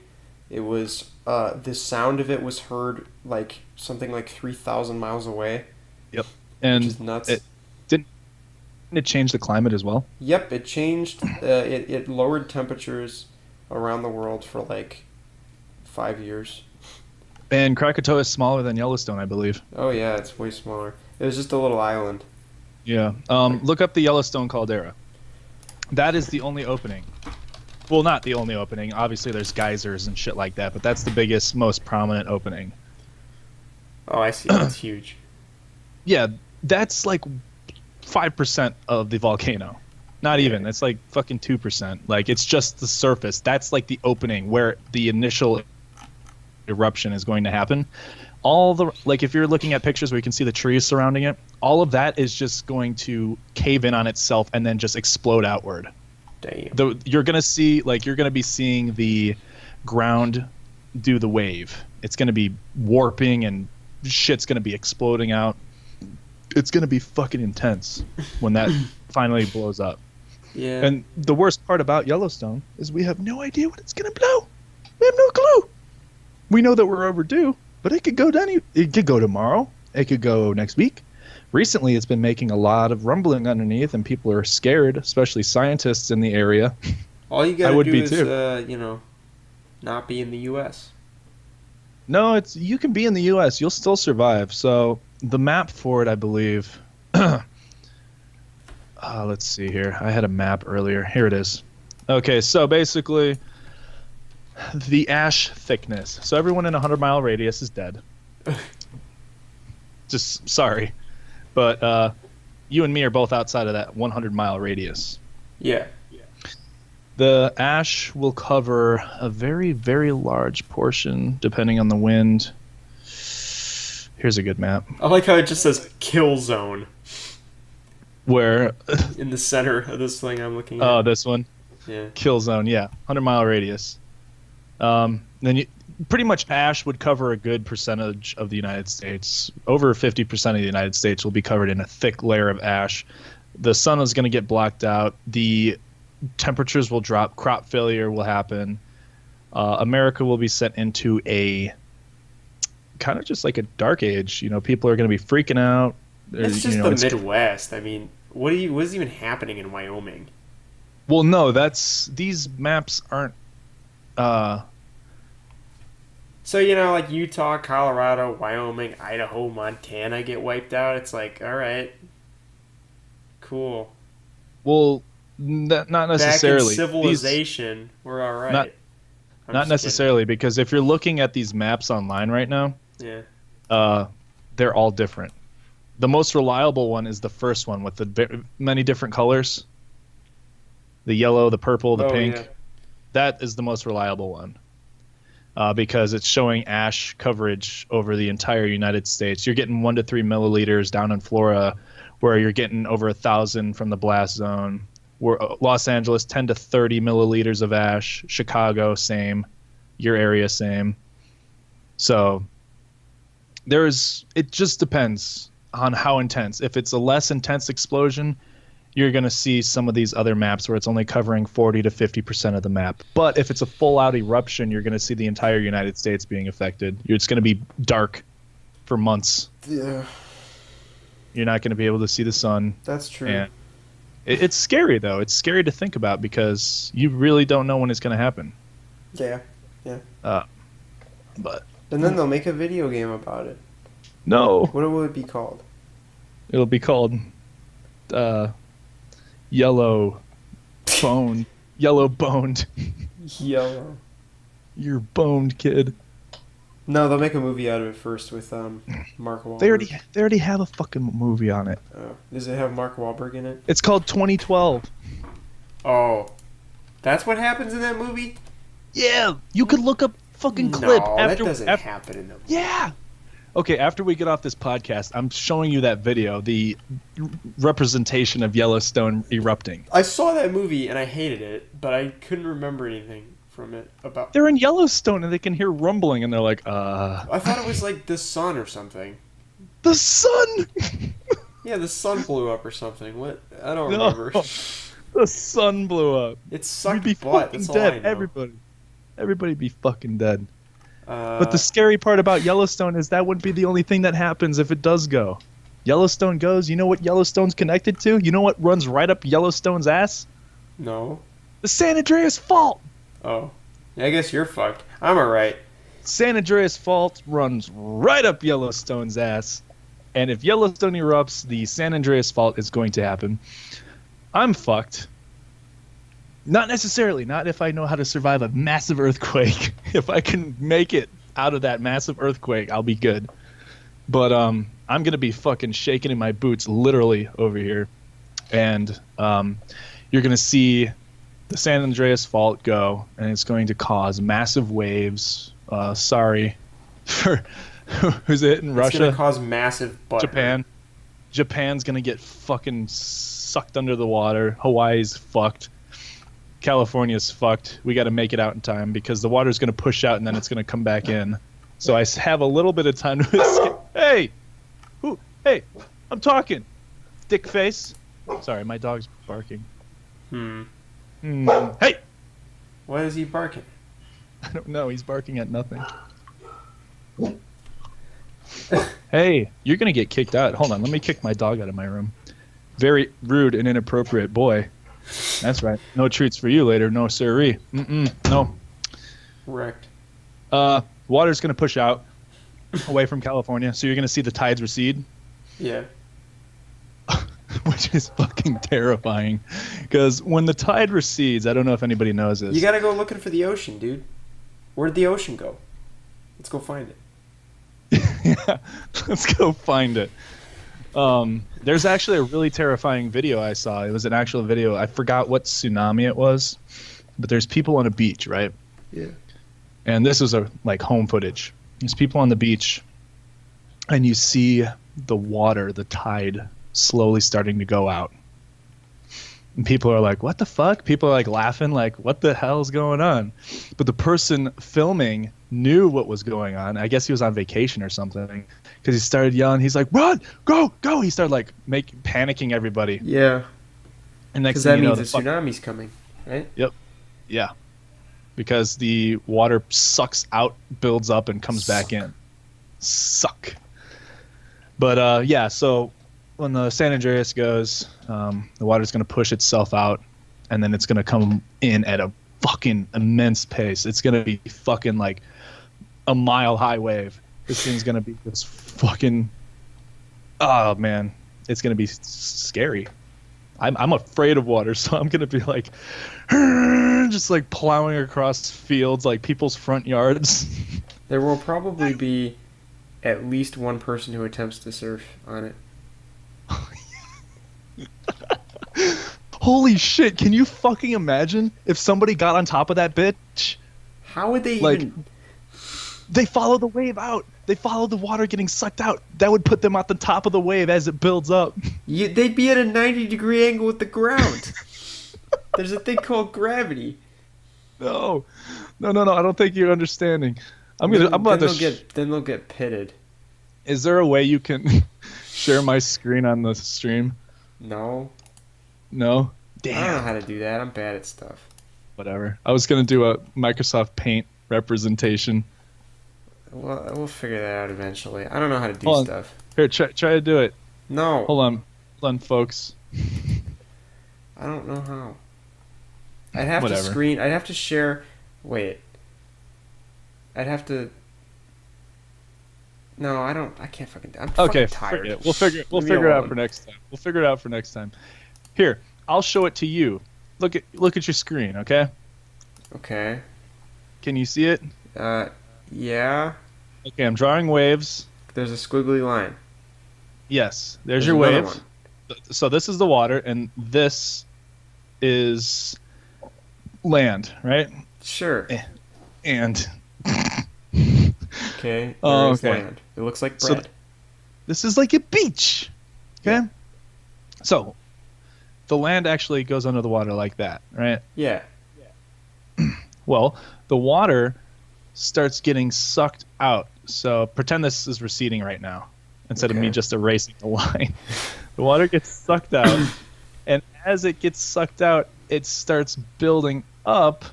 It was the sound of it was heard like something like 3,000 miles away. Yep. And which is nuts. Didn't it change the climate as well? Yep, it changed. It lowered temperatures around the world for like 5 years. And Krakatoa is smaller than Yellowstone, I believe. Oh yeah, it's way smaller. It was just a little island. Yeah. Look up the Yellowstone caldera. That is the only opening. Well, not the only opening. Obviously, there's geysers and shit like that, but that's the biggest, most prominent opening. Oh, I see. That's huge. Yeah, that's like 5% of the volcano. Not even. It's like fucking 2%. Like, it's just the surface. That's like the opening where the initial eruption is going to happen. Like, if you're looking at pictures where you can see the trees surrounding it, all of that is just going to cave in on itself and then just explode outward. Damn. You're going to be seeing the ground do the wave. It's going to be warping and shit's going to be exploding out. It's going to be fucking intense when that finally blows up. Yeah. And the worst part about Yellowstone is we have no idea when it's going to blow. We have no clue. We know that we're overdue, but it could go down. It could go tomorrow. It could go next week. Recently, it's been making a lot of rumbling underneath, and people are scared, especially scientists in the area. All you gotta I would do be is, too. not be in the U.S. No, you can be in the U.S. You'll still survive. So the map for it, I believe. Let's see here. I had a map earlier. Here it is. Okay, so basically, the ash thickness. So everyone in a 100-mile radius is dead. Just sorry, but you and me are both outside of that 100-mile radius. Yeah. The ash will cover a very, very large portion, depending on the wind. Here's a good map. I like how it just says kill zone Where? in the center of this thing I'm looking at. Oh, this one? Yeah. Kill zone, yeah. 100-mile radius. Then pretty much ash would cover a good percentage of the United States. Over 50% of the United States will be covered in a thick layer of ash. The sun is going to get blocked out. The temperatures will drop. Crop failure will happen. America will be sent into a kind of just like a dark age. People are going to be freaking out. It's just the Midwest. I mean, what is even happening in Wyoming? Well, no, these maps aren't. So, like Utah, Colorado, Wyoming, Idaho, Montana get wiped out. It's like, all right, cool. Well, not necessarily. Back in civilization, we're all right. Not necessarily, because if you're looking at these maps online right now, yeah, they're all different. The most reliable one is the first one with the many different colors. The yellow, the purple, the pink. Yeah. That is the most reliable one. Because it's showing ash coverage over the entire United States. You're getting 1 to 3 milliliters down in Florida, where you're getting over 1,000 from the blast zone. Los Angeles, 10 to 30 milliliters of ash. Chicago, same. Your area, same. So it just depends on how intense. If it's a less intense explosion, you're going to see some of these other maps where it's only covering 40 to 50% of the map. But if it's a full-out eruption, you're going to see the entire United States being affected. It's going to be dark for months. Yeah. You're not going to be able to see the sun. That's true. And it's scary, though. It's scary to think about because you really don't know when it's going to happen. Yeah. But and then they'll make a video game about it. No. What will it be called? It'll be called Yellow Boned. Yellow Boned. Yellow. You're boned, kid. No, they'll make a movie out of it first with Mark Wahlberg. They already have a fucking movie on it. Oh. Does it have Mark Wahlberg in it? It's called 2012. Oh. That's what happens in that movie? Yeah. You could look up fucking clip that doesn't happen in the movie. Yeah. Okay, after we get off this podcast, I'm showing you that video, the representation of Yellowstone erupting. I saw that movie and I hated it, but I couldn't remember anything from it about. They're in Yellowstone and they can hear rumbling and they're like, I thought it was like the sun or something. The sun? Yeah, the sun blew up or something. What? I don't remember. The sun blew up. It sucked. You'd be butt. fucking That's dead. all I know. Everybody be fucking dead. But the scary part about Yellowstone is that wouldn't be the only thing that happens if it does go. Yellowstone goes, you know what Yellowstone's connected to? You know what runs right up Yellowstone's ass? No. The San Andreas Fault! Oh. I guess you're fucked. I'm alright. San Andreas Fault runs right up Yellowstone's ass. And if Yellowstone erupts, the San Andreas Fault is going to happen. I'm fucked. Not necessarily. Not if I know how to survive a massive earthquake. If I can make it out of that massive earthquake, I'll be good. But I'm going to be fucking shaking in my boots literally over here. And you're going to see the San Andreas Fault go, and it's going to cause massive waves. Sorry for who's it in Russia? It's going to cause massive butt Japan. hurt. Japan's going to get fucking sucked under the water. Hawaii's fucked. California's fucked. We got to make it out in time because the water's going to push out and then it's going to come back in. So I have a little bit of time to escape. Hey! Hey! I'm talking. Dick face. Sorry, my dog's barking. Hey! Why is he barking? I don't know. He's barking at nothing. Hey, you're going to get kicked out. Hold on. Let me kick my dog out of my room. Very rude and inappropriate boy. That's right. No treats for you later. No siree. No. Wrecked. Water's going to push out away from California. So you're going to see the tides recede. Yeah. Which is fucking terrifying. Because when the tide recedes, I don't know if anybody knows this. You gotta go looking for the ocean, dude. Where'd the ocean go? Let's go find it. Yeah, let's go find it. There's actually a really terrifying video I saw. It was an actual video. I forgot what tsunami it was. But there's people on a beach, right? Yeah. And this is like home footage. There's people on the beach. And you see the water, the tide, slowly starting to go out. And people are like, what the fuck? People are like laughing, like, what the hell's going on? But the person filming knew what was going on. I guess he was on vacation or something, because he started yelling. He's like, run, go, go. He started like panicking everybody. Yeah. And next Because thing that you know, means a tsunami's coming, right? Yep. Yeah. Because the water sucks out, builds up, and comes back in. Suck. But yeah, so when the San Andreas goes, the water's going to push itself out, and then it's going to come in at a fucking immense pace. It's going to be fucking like a mile-high wave. This thing's going to be this fucking... Oh, man. It's going to be scary. I'm afraid of water, so I'm going to be like... just like plowing across fields, like people's front yards. There will probably be at least one person who attempts to surf on it. Holy shit, can you fucking imagine if somebody got on top of that bitch? How would they Like, even... they follow the wave out. They follow the water getting sucked out. That would put them at the top of the wave as it builds up. They'd be at a 90-degree angle with the ground. There's a thing called gravity. No, I don't think you're understanding. I'm about to... Then they'll get pitted. Is there a way you can share my screen on the stream? No. No? I don't know Damn. how to do that. I'm bad at stuff. Whatever. I was going to do a Microsoft Paint representation. We'll figure that out eventually. I don't know how to do Hold on. stuff. Here, try to do it. No. Hold on, folks. I don't know how. I'd have Whatever. to screen. I'd have to share. Wait. I'd have to. No, I don't. I can't fucking. I'm Okay, fucking tired. forget it. We'll figure Leave me it out alone. for next time. We'll figure it out for next time. Here, I'll show it to you. Look at your screen, okay? Okay. Can you see it? Yeah. Okay, I'm drawing waves. There's a squiggly line. Yes, there's There's your another wave. one. So this is the water, and this is land, right? Sure. And Okay. Oh, There's okay. land. It looks like So bread. this is like a beach. Okay? Yeah. So the land actually goes under the water like that, right? Yeah. Well, the water starts getting sucked out. So pretend this is receding right now instead of me Okay. just erasing the line. The water gets sucked out, and as it gets sucked out, it starts building up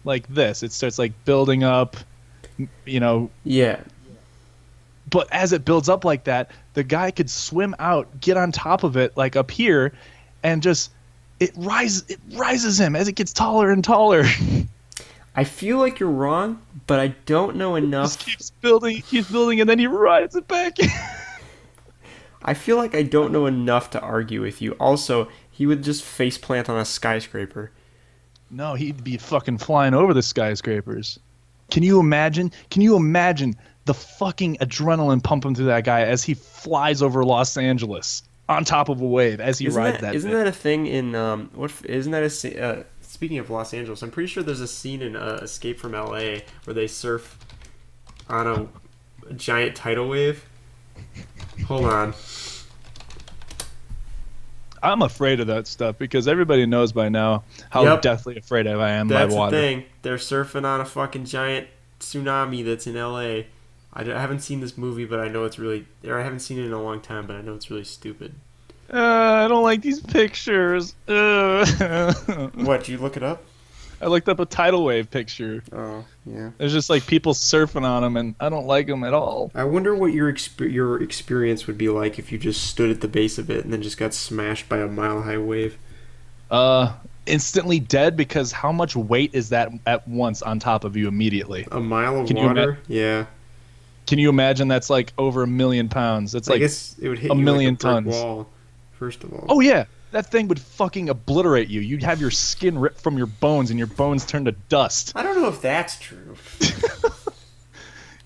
like this. It starts like building up, you know, Yeah. but as it builds up like that, the guy could swim out, get on top of it, like up here, and just it rises him as it gets taller and taller. I feel like you're wrong, but I don't know enough. Just keeps building, and then he rises back. I feel like I don't know enough to argue with you. Also, he would just face plant on a skyscraper. No, he'd be fucking flying over the skyscrapers. Can you imagine? Can you imagine the fucking adrenaline pumping through that guy as he flies over Los Angeles on top of a wave as he rides that? Isn't thing? that a thing in Isn't that a speaking of Los Angeles? I'm pretty sure there's a scene in Escape from L.A. where they surf on a giant tidal wave. Hold on. I'm afraid of that stuff because everybody knows by now how Yep. deathly afraid I am That's by water. the thing. They're surfing on a fucking giant tsunami that's in L.A. I haven't seen this movie, but I know it's really. Or I haven't seen it in a long time, but I know it's really stupid. I don't like these pictures. What? You look it up? I looked up a tidal wave picture. Oh, yeah. There's just like people surfing on them, and I don't like them at all. I wonder what your experience would be like if you just stood at the base of it and then just got smashed by a mile-high wave. Instantly dead because how much weight is that at once on top of you immediately? A mile of Can you water? Yeah. Can you imagine that's like over 1,000,000 pounds? It's I like guess it would hit a you million like a brick tons. wall, first of all. Oh yeah, that thing would fucking obliterate you. You'd have your skin ripped from your bones and your bones turn to dust. I don't know if that's true.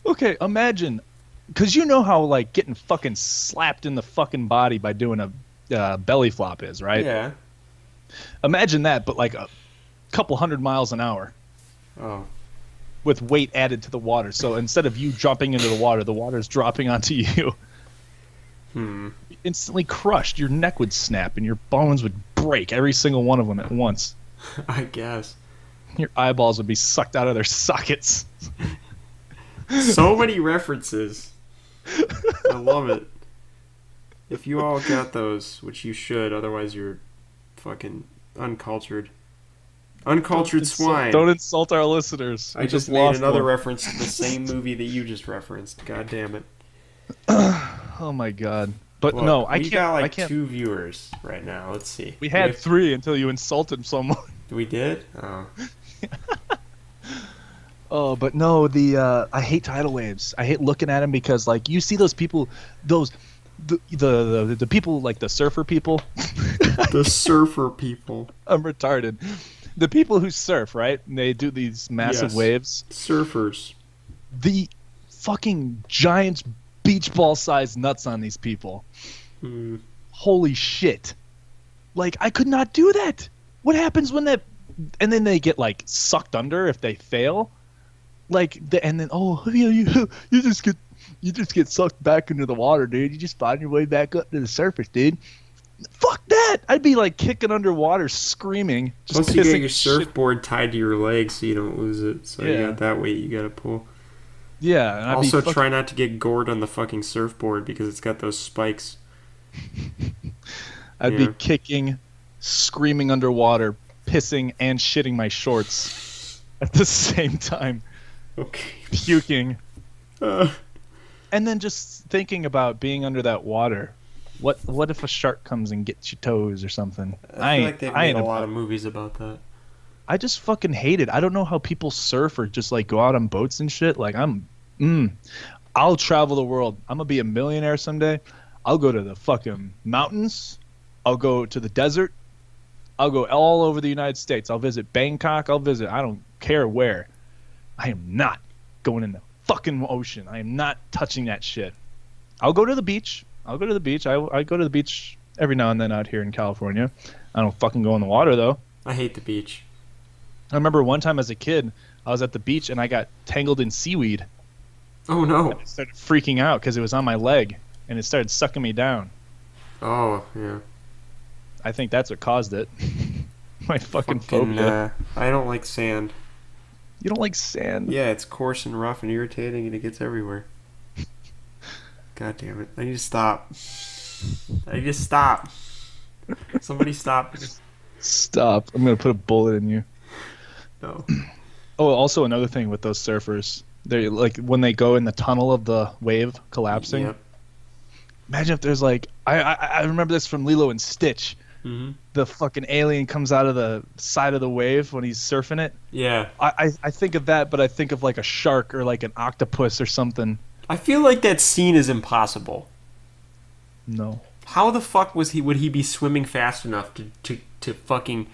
Okay, imagine, because you know how like getting fucking slapped in the fucking body by doing a belly flop is, right? Yeah. Imagine that, but like a couple 100 miles an hour Oh. with weight added to the water. So instead of you jumping into the water is dropping onto you. Instantly crushed. Your neck would snap and your bones would break, every single one of them at once. I guess. Your eyeballs would be sucked out of their sockets. So many references. I love it. If you all got those, which you should, otherwise you're fucking uncultured. Uncultured swine. Don't insult our listeners. I just made another reference to the same movie that you just referenced. God damn it. Oh my god. But Look, no, I we can't. got like I can't. 2 viewers right now. Let's see. We had 3 until you insulted someone. We did? Oh. Oh, but no, I hate tidal waves. I hate looking at them because like you see those people, the people like the surfer people. The surfer people. I'm retarded. The people who surf, right? And they do these massive Yes. waves. Surfers. The fucking giant beach ball sized nuts on these people. Holy shit. Like, I could not do that. What happens when that... And then they get, like, sucked under if they fail. Like, and then, oh, you just get sucked back into the water, dude. You just find your way back up to the surface, dude. Fuck that! I'd be, like, kicking underwater, screaming. Just Plus you get pissing your shit. surfboard tied to your leg so you don't lose it. So you Yeah. got that weight you gotta pull. Yeah, and I'd Also, be try not to get gored on the fucking surfboard because it's got those spikes. I'd Yeah. be kicking, screaming underwater, pissing, and shitting my shorts at the same time, Okay. puking, Uh, and then just thinking about being under that water. What if a shark comes and gets your toes or something? I feel like they've made a lot of movies about that. I just fucking hate it. I don't know how people surf or just like go out on boats and shit. Like I'll travel the world. I'm gonna be a millionaire someday. I'll go to the fucking mountains. I'll go to the desert. I'll go all over the United States. I'll visit Bangkok. I don't care where. I am not going in the fucking ocean. I am not touching that shit. I'll go to the beach. I go to the beach every now and then out here in California. I don't fucking go in the water though. I hate the beach. I remember one time as a kid, I was at the beach and I got tangled in seaweed. Oh no. I started freaking out because it was on my leg and it started sucking me down. Oh, yeah. I think that's what caused it. My fucking phobia. I don't like sand. You don't like sand? Yeah, it's coarse and rough and irritating and it gets everywhere. God damn it. I need to stop. Somebody stop me. Stop. I'm going to put a bullet in you. No. Oh, also another thing with those surfers. They like when they go in the tunnel of the wave collapsing. Yep. Imagine if there's like I remember this from Lilo and Stitch. Mm-hmm. The fucking alien comes out of the side of the wave when he's surfing it. Yeah. I think of that, but I think of like a shark or like an octopus or something. I feel like that scene is impossible. No. How the fuck would he be swimming fast enough to fucking...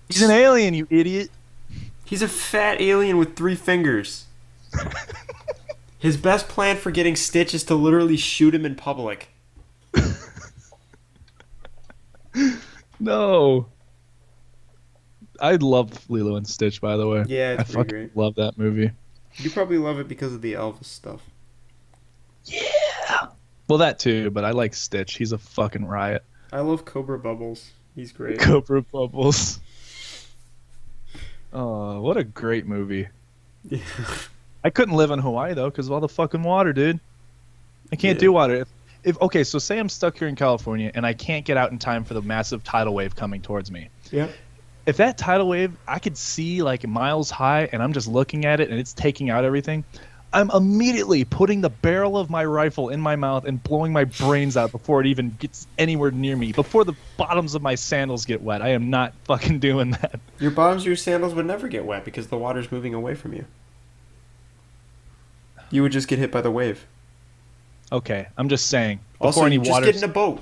He's an alien, you idiot. He's a fat alien with 3 fingers. His best plan for getting Stitch is to literally shoot him in public. No. I love Lilo and Stitch, by the way. Yeah, it's I pretty fucking great. love that movie. You probably love it because of the Elvis stuff. Yeah. Well, that too, but I like Stitch. He's a fucking riot. I love Cobra Bubbles. He's great. Cobra Bubbles. Oh, what a great movie. Yeah. I couldn't live in Hawaii though because of all the fucking water, dude. I can't Yeah. do water. If okay, so say I'm stuck here in California and I can't get out in time for the massive tidal wave coming towards me. Yep. If that tidal wave I could see like miles high and I'm just looking at it and it's taking out everything, I'm immediately putting the barrel of my rifle in my mouth and blowing my brains out before it even gets anywhere near me, before the bottoms of my sandals get wet. I am not fucking doing that. Your bottoms of your sandals would never get wet because the water's moving away from you. You would just get hit by the wave. Okay, I'm just saying. Also, Before any you just water, get in a boat.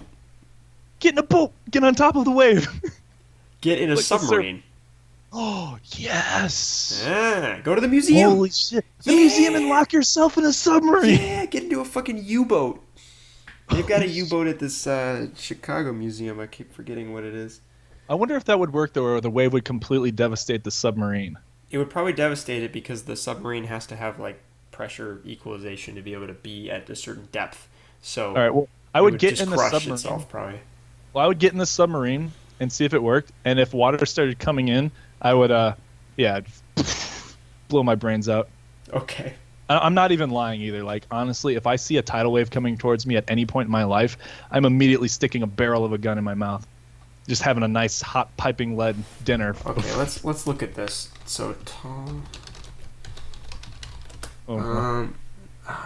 get in a boat, get on top of the wave. Get in a Like the submarine. Oh yes! Go to the museum. Holy shit! The museum and lock yourself in a submarine. Yeah, get into a fucking U-boat. They've got a U-boat at this Chicago museum. I keep forgetting what it is. I wonder if that would work though, or the wave would completely devastate the submarine. It would probably devastate it because the submarine has to have like pressure equalization to be able to be at a certain depth. So All right. Well, I it would would get just in the crush submarine. itself probably. Well, I would get in the submarine and see if it worked. And if water started coming in, I would, yeah, blow my brains out. Okay. I'm not even lying either. Like, honestly, if I see a tidal wave coming towards me at any point in my life, I'm immediately sticking a barrel of a gun in my mouth. Just having a nice hot piping lead dinner. Okay, let's look at this. So tall. Oh,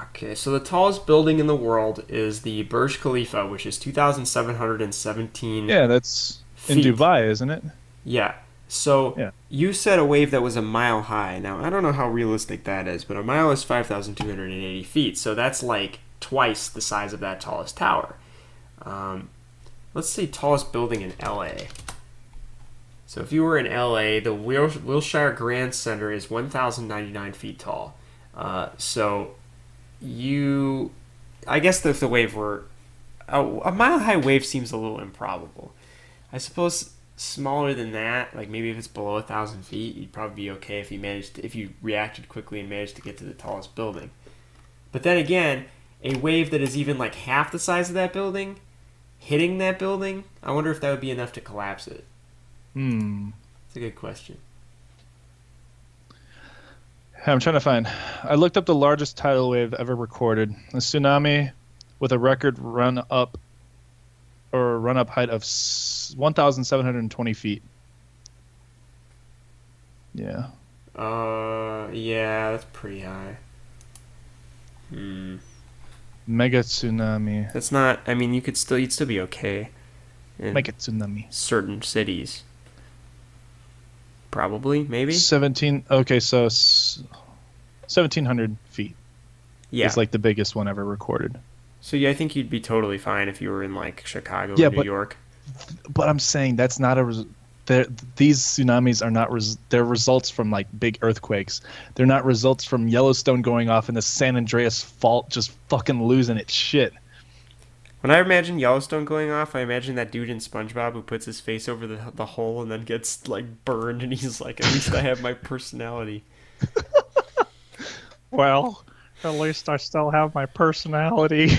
Okay, so the tallest building in the world is the Burj Khalifa, which is 2,717 yeah, that's in feet. Dubai, isn't it? Yeah. So Yeah. you said a wave that was a mile high. Now, I don't know how realistic that is, but a mile is 5,280 feet. So that's like twice the size of that tallest tower. Let's say tallest building in LA. So if you were in LA, the Wilshire Grand Center is 1,099 feet tall. So you, I guess if the wave were a mile high wave seems a little improbable. I suppose smaller than that, like maybe if it's below 1,000 feet, you'd probably be okay if if you reacted quickly and managed to get to the tallest building. But then again, a wave that is even like half the size of that building, hitting that building, I wonder if that would be enough to collapse it. It's a good question. I'm trying to find. I looked up the largest tidal wave ever recorded. A tsunami with a record run up height of 1,720 feet. Yeah. Yeah, that's pretty high. Mega tsunami. That's not. I mean, you'd still be okay in Mega tsunami. certain cities. Probably, maybe. 17. Okay, so 1,700 feet. Yeah. It's like the biggest one ever recorded. So yeah, I think you'd be totally fine if you were in like Chicago Yeah, or New but- York. But I'm saying that's not these tsunamis are not. They're results from like big earthquakes. They're not results from Yellowstone going off and the San Andreas Fault just fucking losing its shit. When I imagine Yellowstone going off, I imagine that dude in SpongeBob who puts his face over the hole and then gets like burned, and he's like, "At least I have my personality." Well, at least I still have my personality.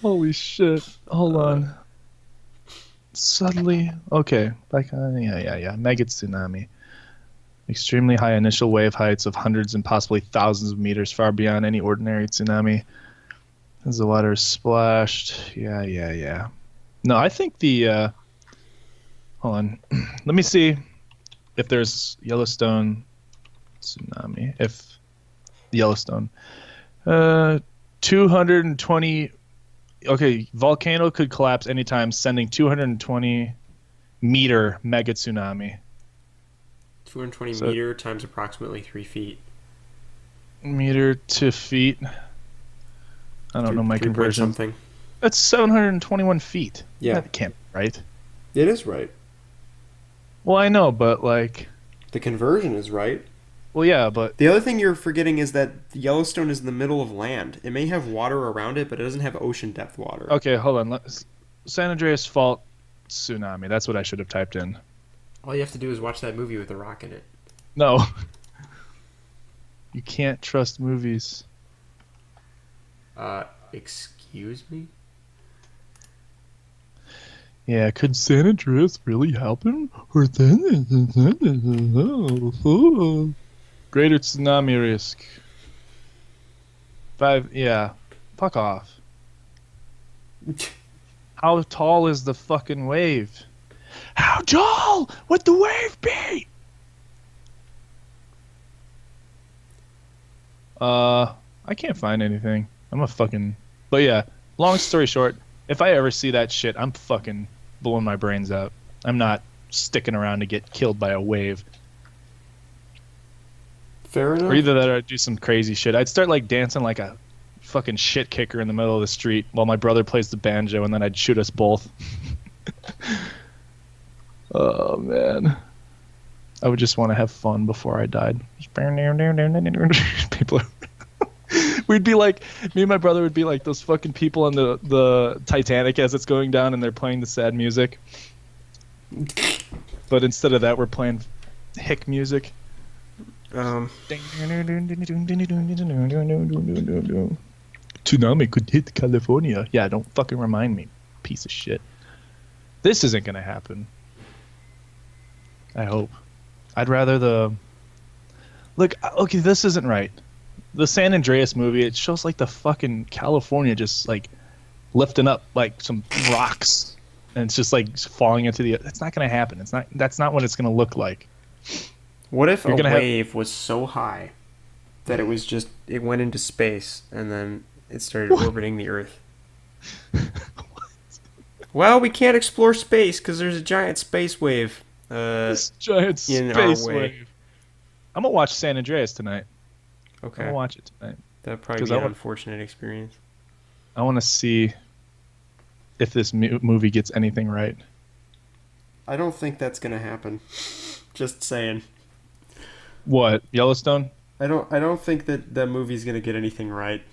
Holy shit. Hold on. Suddenly, okay. Yeah. Mega tsunami. Extremely high initial wave heights of hundreds and possibly thousands of meters, far beyond any ordinary tsunami. As the water is splashed. Yeah. No, I think the hold on. Let me see if there's Yellowstone tsunami. If Yellowstone. 220. Okay, volcano could collapse anytime, sending 220 meter mega tsunami. 220 So- meter times approximately 3 feet. Meter to feet. I don't know my 3 point conversion. something. That's 721 feet. Yeah. That can't be right. It is right. Well, I know, but like, The conversion is right. well, yeah, but The other thing you're forgetting is that Yellowstone is in the middle of land. It may have water around it, but it doesn't have ocean depth water. okay, hold on. San Andreas Fault tsunami. That's what I should have typed in. All you have to do is watch that movie with the rock in it. No. You can't trust movies. Excuse me? Yeah, could San Andreas really help him? Or then Greater tsunami risk. 5. Yeah. Fuck off. How tall is the fucking wave? How tall would the wave be? I can't find anything. I'm a fucking. But yeah, long story short, if I ever see that shit, I'm fucking blowing my brains out. I'm not sticking around to get killed by a wave. Fair enough. Or either that or I'd do some crazy shit. I'd start like dancing like a fucking shit kicker in the middle of the street while my brother plays the banjo, and then I'd shoot us both. Oh man. I would just want to have fun before I died. People we'd be like, me and my brother would be like those fucking people on the Titanic as it's going down and they're playing the sad music. But instead of that, we're playing hick music. Tsunami could hit California. Yeah, don't fucking remind me, piece of shit. This isn't gonna happen. I hope. I'd rather the... Look, okay, this isn't right. The San Andreas movie, it shows like the fucking California just like lifting up like some rocks and it's just like falling into the... That's not going to happen. That's not what it's going to look like. What if a wave was so high that it went into space and then it started orbiting the Earth? Well, we can't explore space because there's a giant space wave. This giant space wave. I'm gonna watch San Andreas tonight. Okay. I'm gonna watch it tonight. That'd probably be an unfortunate experience. I want to see if this movie gets anything right. I don't think that's gonna happen. Just saying. What? Yellowstone? I don't think that movie's gonna get anything right.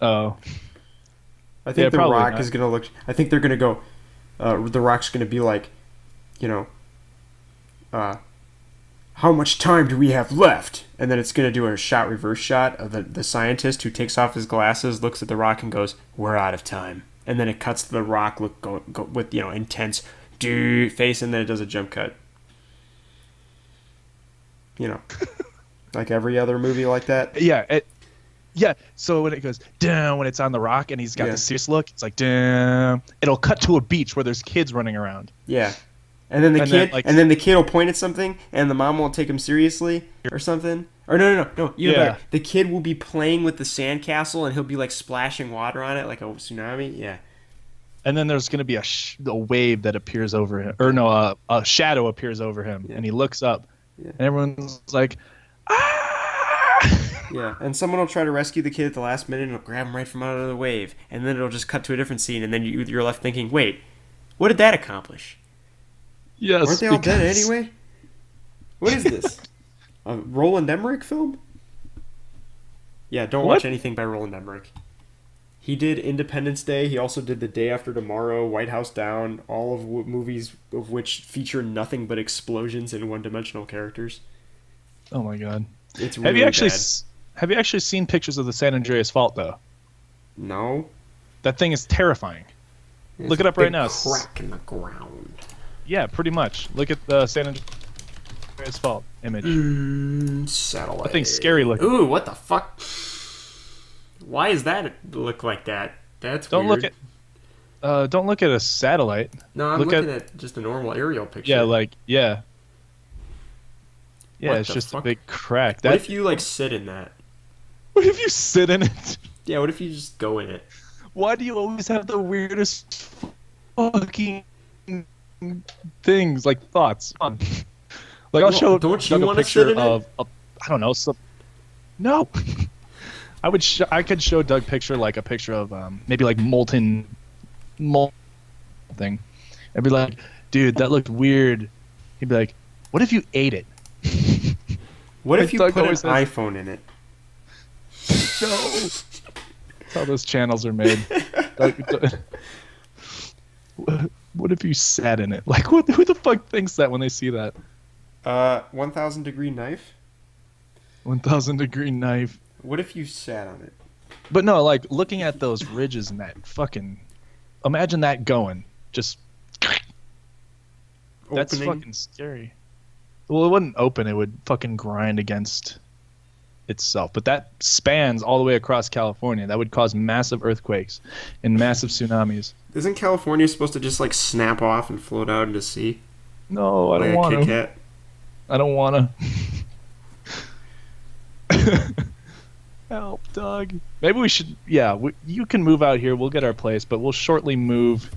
Oh. I think The Rock is gonna look. I think they're gonna go. The Rock's gonna be like, you know. How much time do we have left? And then it's going to do a reverse shot of the scientist who takes off his glasses, looks at the Rock and goes, "We're out of time." And then it cuts to the Rock go with, intense face, and then it does a jump cut. Like every other movie like that. Yeah. Yeah. So when it goes down, when it's on the Rock and he's got the serious look, it's like down. It'll cut to a beach where there's kids running around. Yeah. And then the kid will point at something, and the mom won't take him seriously or something. Or no. Even better. The kid will be playing with the sandcastle, and he'll be like splashing water on it like a tsunami. Yeah. And then there's gonna be a wave that appears over him, or no, a shadow appears over him, and he looks up, and everyone's like, ah! Yeah. And someone will try to rescue the kid at the last minute, and it'll grab him right from under the wave, and then it'll just cut to a different scene, and then you're left thinking, wait, what did that accomplish? Yes, weren't they all dead anyway? What is this? A Roland Emmerich film? Yeah, don't watch anything by Roland Emmerich. He did Independence Day. He also did The Day After Tomorrow, White House Down, all of movies of which feature nothing but explosions and one-dimensional characters. Oh my god! It's really bad. Have you actually seen pictures of the San Andreas Fault though? No. That thing is terrifying. Look it up right now. Crack in the ground. Yeah, pretty much. Look at the San Andreas Fault image. Satellite. That thing's scary looking. Ooh, what the fuck? Why does that look like that? That's weird. Don't look at a satellite. No, I'm looking at just a normal aerial picture. Yeah, yeah. Yeah, it's just a big crack. What if you sit in that? What if you sit in it? Yeah, what if you just go in it? Why do you always have the weirdest fucking things, like thoughts? Like I'll show Don't you want to sit in it? I don't know. No. I could show Doug a picture of maybe like molten thing. I'd be like, dude, that looked weird. He'd be like, what if you ate it? What if you put an iPhone in it? No. That's how those channels are made. What if you sat in it? Like, who the fuck thinks that when they see that? 1,000 degree knife? 1,000 degree knife. What if you sat on it? But no, like, looking at those ridges and that fucking... Imagine that going. Just... That's fucking scary. Well, it wouldn't open. It would fucking grind against itself, but that spans all the way across California. That would cause massive earthquakes and massive tsunamis. Isn't California supposed to just like snap off and float out into sea No, I like don't a want Kit to. Kat? I don't want to. Help, Doug. Maybe we should. Yeah, you can move out here. We'll get our place, but we'll shortly move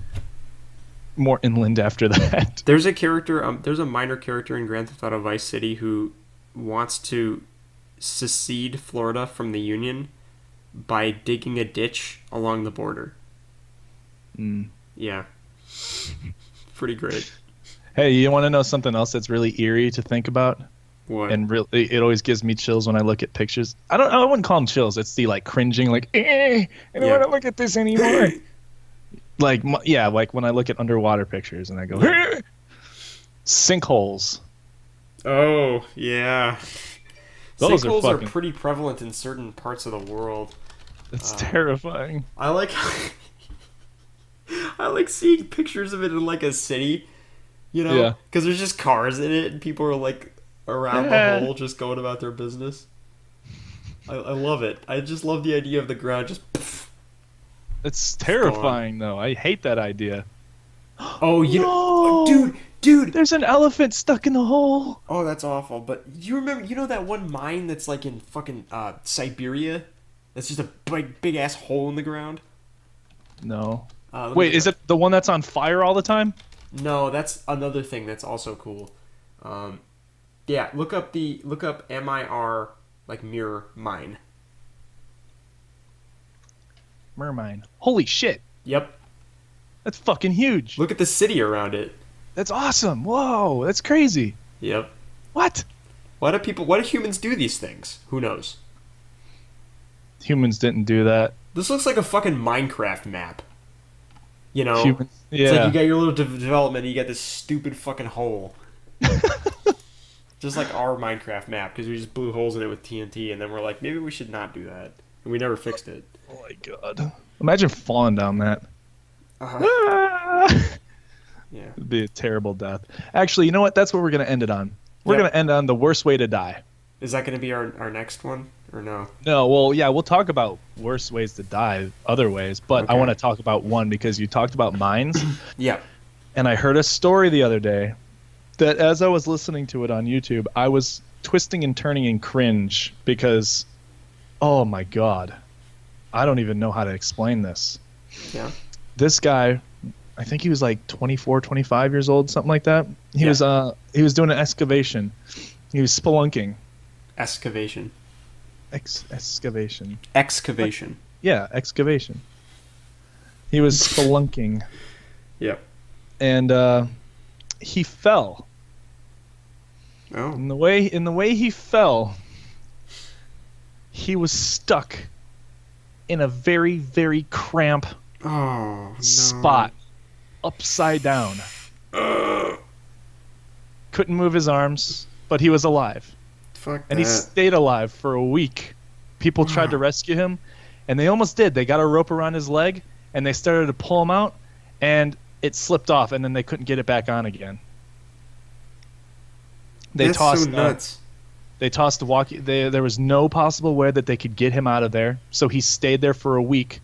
more inland after that. There's a character. There's a minor character in Grand Theft Auto Vice City who wants to secede Florida from the Union by digging a ditch along the border. Mm. Yeah, pretty great. Hey, you want to know something else that's really eerie to think about? What? And really, it always gives me chills when I look at pictures. I wouldn't call them chills. It's the like cringing, like, I don't want to look at this anymore. Like, yeah, like when I look at underwater pictures and I go, sinkholes. Oh yeah. Those Sinkholes are are fucking. pretty prevalent in certain parts of the world. It's terrifying. I like I like seeing pictures of it in like a city, you know, Yeah. because there's just cars in it and people are like around the hole just going about their business. I love it. I just love the idea of the ground just. It's terrifying, though. I hate that idea. Oh, No! dude. There's an elephant stuck in the hole. Oh, that's awful. But you remember, you know that one mine that's like in fucking Siberia? That's just a big ass hole in the ground. No. Let me Wait, look is it the one that's on fire all the time? No, that's another thing that's also cool. Yeah, look up MIR like mirror mine. Mermine. Holy shit. Yep. That's fucking huge. Look at the city around it. That's awesome. Whoa, that's crazy. Yep. What? Why do humans do these things? Who knows? Humans didn't do that. This looks like a fucking Minecraft map. You know? Humans, yeah. It's like you got your little development and you got this stupid fucking hole. Just like our Minecraft map, because we just blew holes in it with TNT, and then we're like, maybe we should not do that. And we never fixed it. Oh my god. Imagine falling down that. Uh-huh. Ah! Yeah. It'd be a terrible death. Actually, you know what? That's what we're going to end it on. We're Yep. going to end on the worst way to die. Is that going to be our next one? Or no? No, well, yeah, we'll talk about worst ways to die, other ways, but I Okay. want to talk about one because you talked about mines, Yeah. and I heard a story the other day that as I was listening to it on YouTube, I was twisting and turning in cringe because, oh my god, I don't even know how to explain this. Yeah. This guy, I think he was like 24, 25 years old, something like that. He was doing an excavation. He was spelunking. Excavation. Excavation. Excavation. Yeah, excavation. He was spelunking, Yep. and he fell. Oh. In the way he fell, he was stuck in a very, very cramped Oh, no. spot, upside down. Couldn't move his arms, but he was alive. Fuck And that. he stayed alive for a week. People tried to rescue him, and they almost did. They got a rope around his leg, and they started to pull him out, and it slipped off, and then they couldn't get it back on again. They That's tossed so nuts. They tossed the walkie. There was no possible way that they could get him out of there, so he stayed there for a week,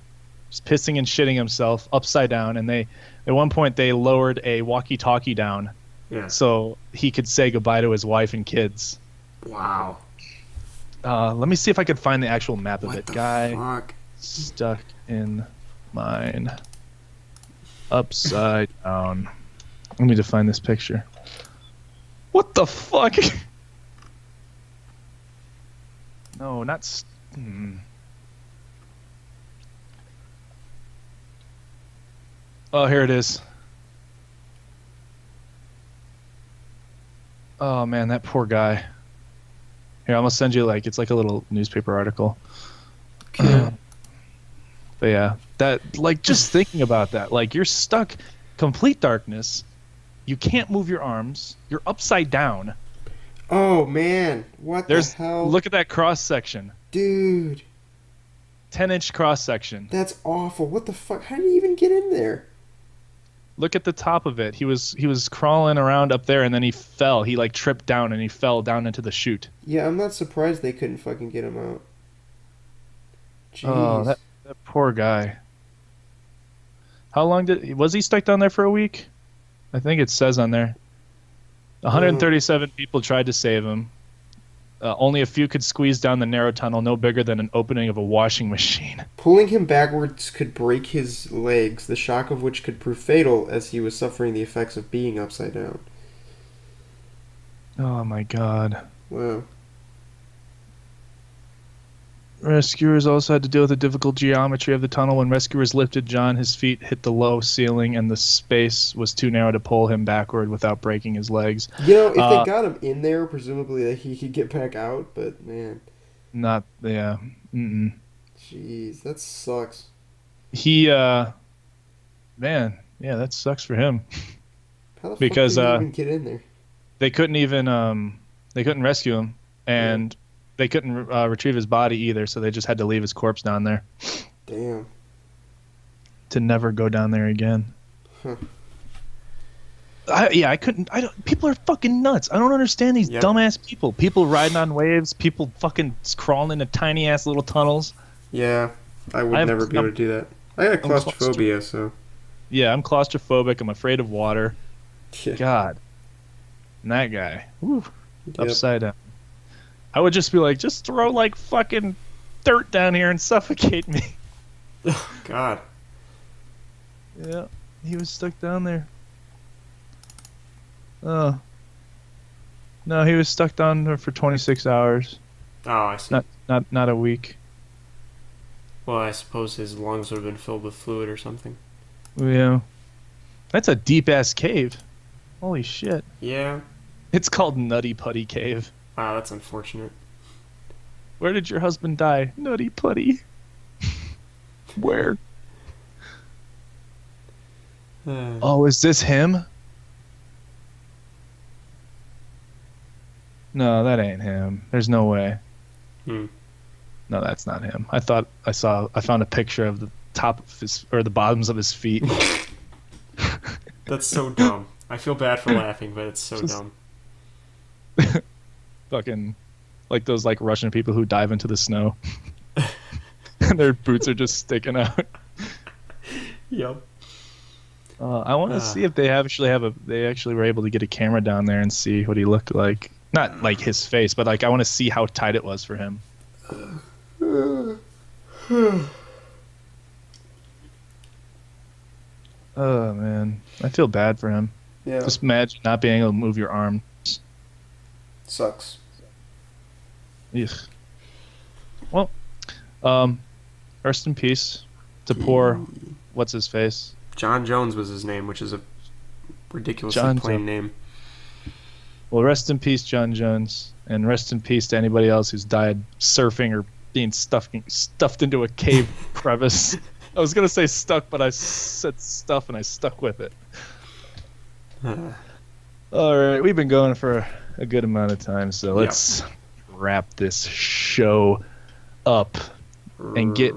just pissing and shitting himself upside down. And at one point, they lowered a walkie-talkie down Yeah. so he could say goodbye to his wife and kids. Wow. Let me see if I could find the actual map of What it. the Guy fuck? stuck in mine, upside down. I need to find this picture. What the fuck? No, not. Oh, here it is. Oh man, that poor guy. Here, I'm gonna send you it's like a little newspaper article. Okay. But yeah, just thinking about that, you're stuck, complete darkness. You can't move your arms. You're upside down. Oh man, what the hell? Look at that cross section. Dude, 10-inch cross section. that's awful. What the fuck? How do you even get in there? Look at the top of it. He was crawling around up there, and then he fell. He like tripped down and he fell down into the chute. Yeah, I'm not surprised they couldn't fucking get him out. Oh, Jeez. that poor guy. How long was he stuck down there for a week? I think it says on there. 137 people tried to save him. Only a few could squeeze down the narrow tunnel, no bigger than an opening of a washing machine. Pulling him backwards could break his legs, the shock of which could prove fatal as he was suffering the effects of being upside down. Oh my god. Wow. Rescuers also had to deal with the difficult geometry of the tunnel. When rescuers lifted John, his feet hit the low ceiling and the space was too narrow to pull him backward without breaking his legs. You know, if they got him in there, presumably that he could get back out, but man. Not, yeah. Mm-mm. Jeez, that sucks. He, man, yeah, that sucks for him. How the Because, fuck did he even get in there? they couldn't rescue him, and they couldn't retrieve his body either, so they just had to leave his corpse down there. Damn. To never go down there again. Huh. I couldn't. People are fucking nuts. I don't understand these dumbass people. People riding on waves. People fucking crawling into tiny ass little tunnels. Yeah, I would never be able to do that. I got claustrophobia, so. Yeah, I'm claustrophobic. I'm afraid of water. Yeah. God. And that guy. Woo, Yep. upside down. I would just be like, just throw like fucking dirt down here and suffocate me. God. Yeah, he was stuck down there. Oh. No, he was stuck down there for 26 hours. Oh, I see. Not a week. Well, I suppose his lungs would have been filled with fluid or something. Yeah. That's a deep ass cave. Holy shit. Yeah. It's called Nutty Putty Cave. Wow, that's unfortunate. Where did your husband die? Nutty Putty. Where? Oh, is this him? No, that ain't him. There's no way. Hmm. No, that's not him. I found a picture of the top of his, or the bottoms of his feet. That's so dumb. I feel bad for laughing, but it's so dumb. Fucking like those like Russian people who dive into the snow. And their boots are just sticking out. Yep. I want to see if they they actually were able to get a camera down there and see what he looked like. Not like his face, but like I want to see how tight it was for him. Oh man, I feel bad for him. Yeah. Just imagine not being able to move your arms. Sucks. Ugh. Well, rest in peace to poor what's his face. John Jones was his name, which is a ridiculously John plain name. Well, rest in peace, John Jones, and rest in peace to anybody else who's died surfing or being stuffed into a cave crevice. I was gonna say stuck, but I said stuff and I stuck with it. All right, we've been going for a good amount of time, so let's wrap this show up and get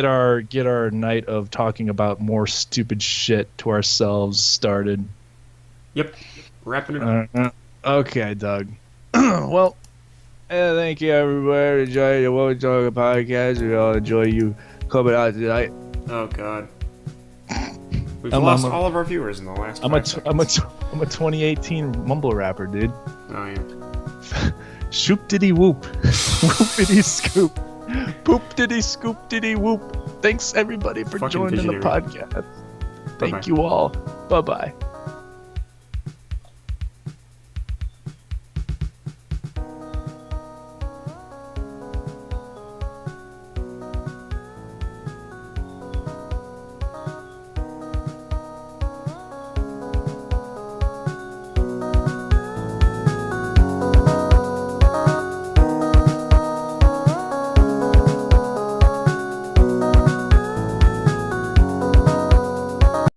our night of talking about more stupid shit to ourselves started. Yep. Wrapping it up. Okay, Doug. Well, thank you, everybody. Enjoy the What We Talk podcast. We all enjoy you coming out tonight. Oh, God. We've lost all of our viewers in the last I'm a 2018 mumble rapper, dude. Oh, yeah. Shoop diddy whoop. Whoop diddy scoop. Poop diddy scoop diddy whoop. Thanks, everybody, for Fucking joining the visionary. podcast. Bye-bye. Thank you all. Bye-bye.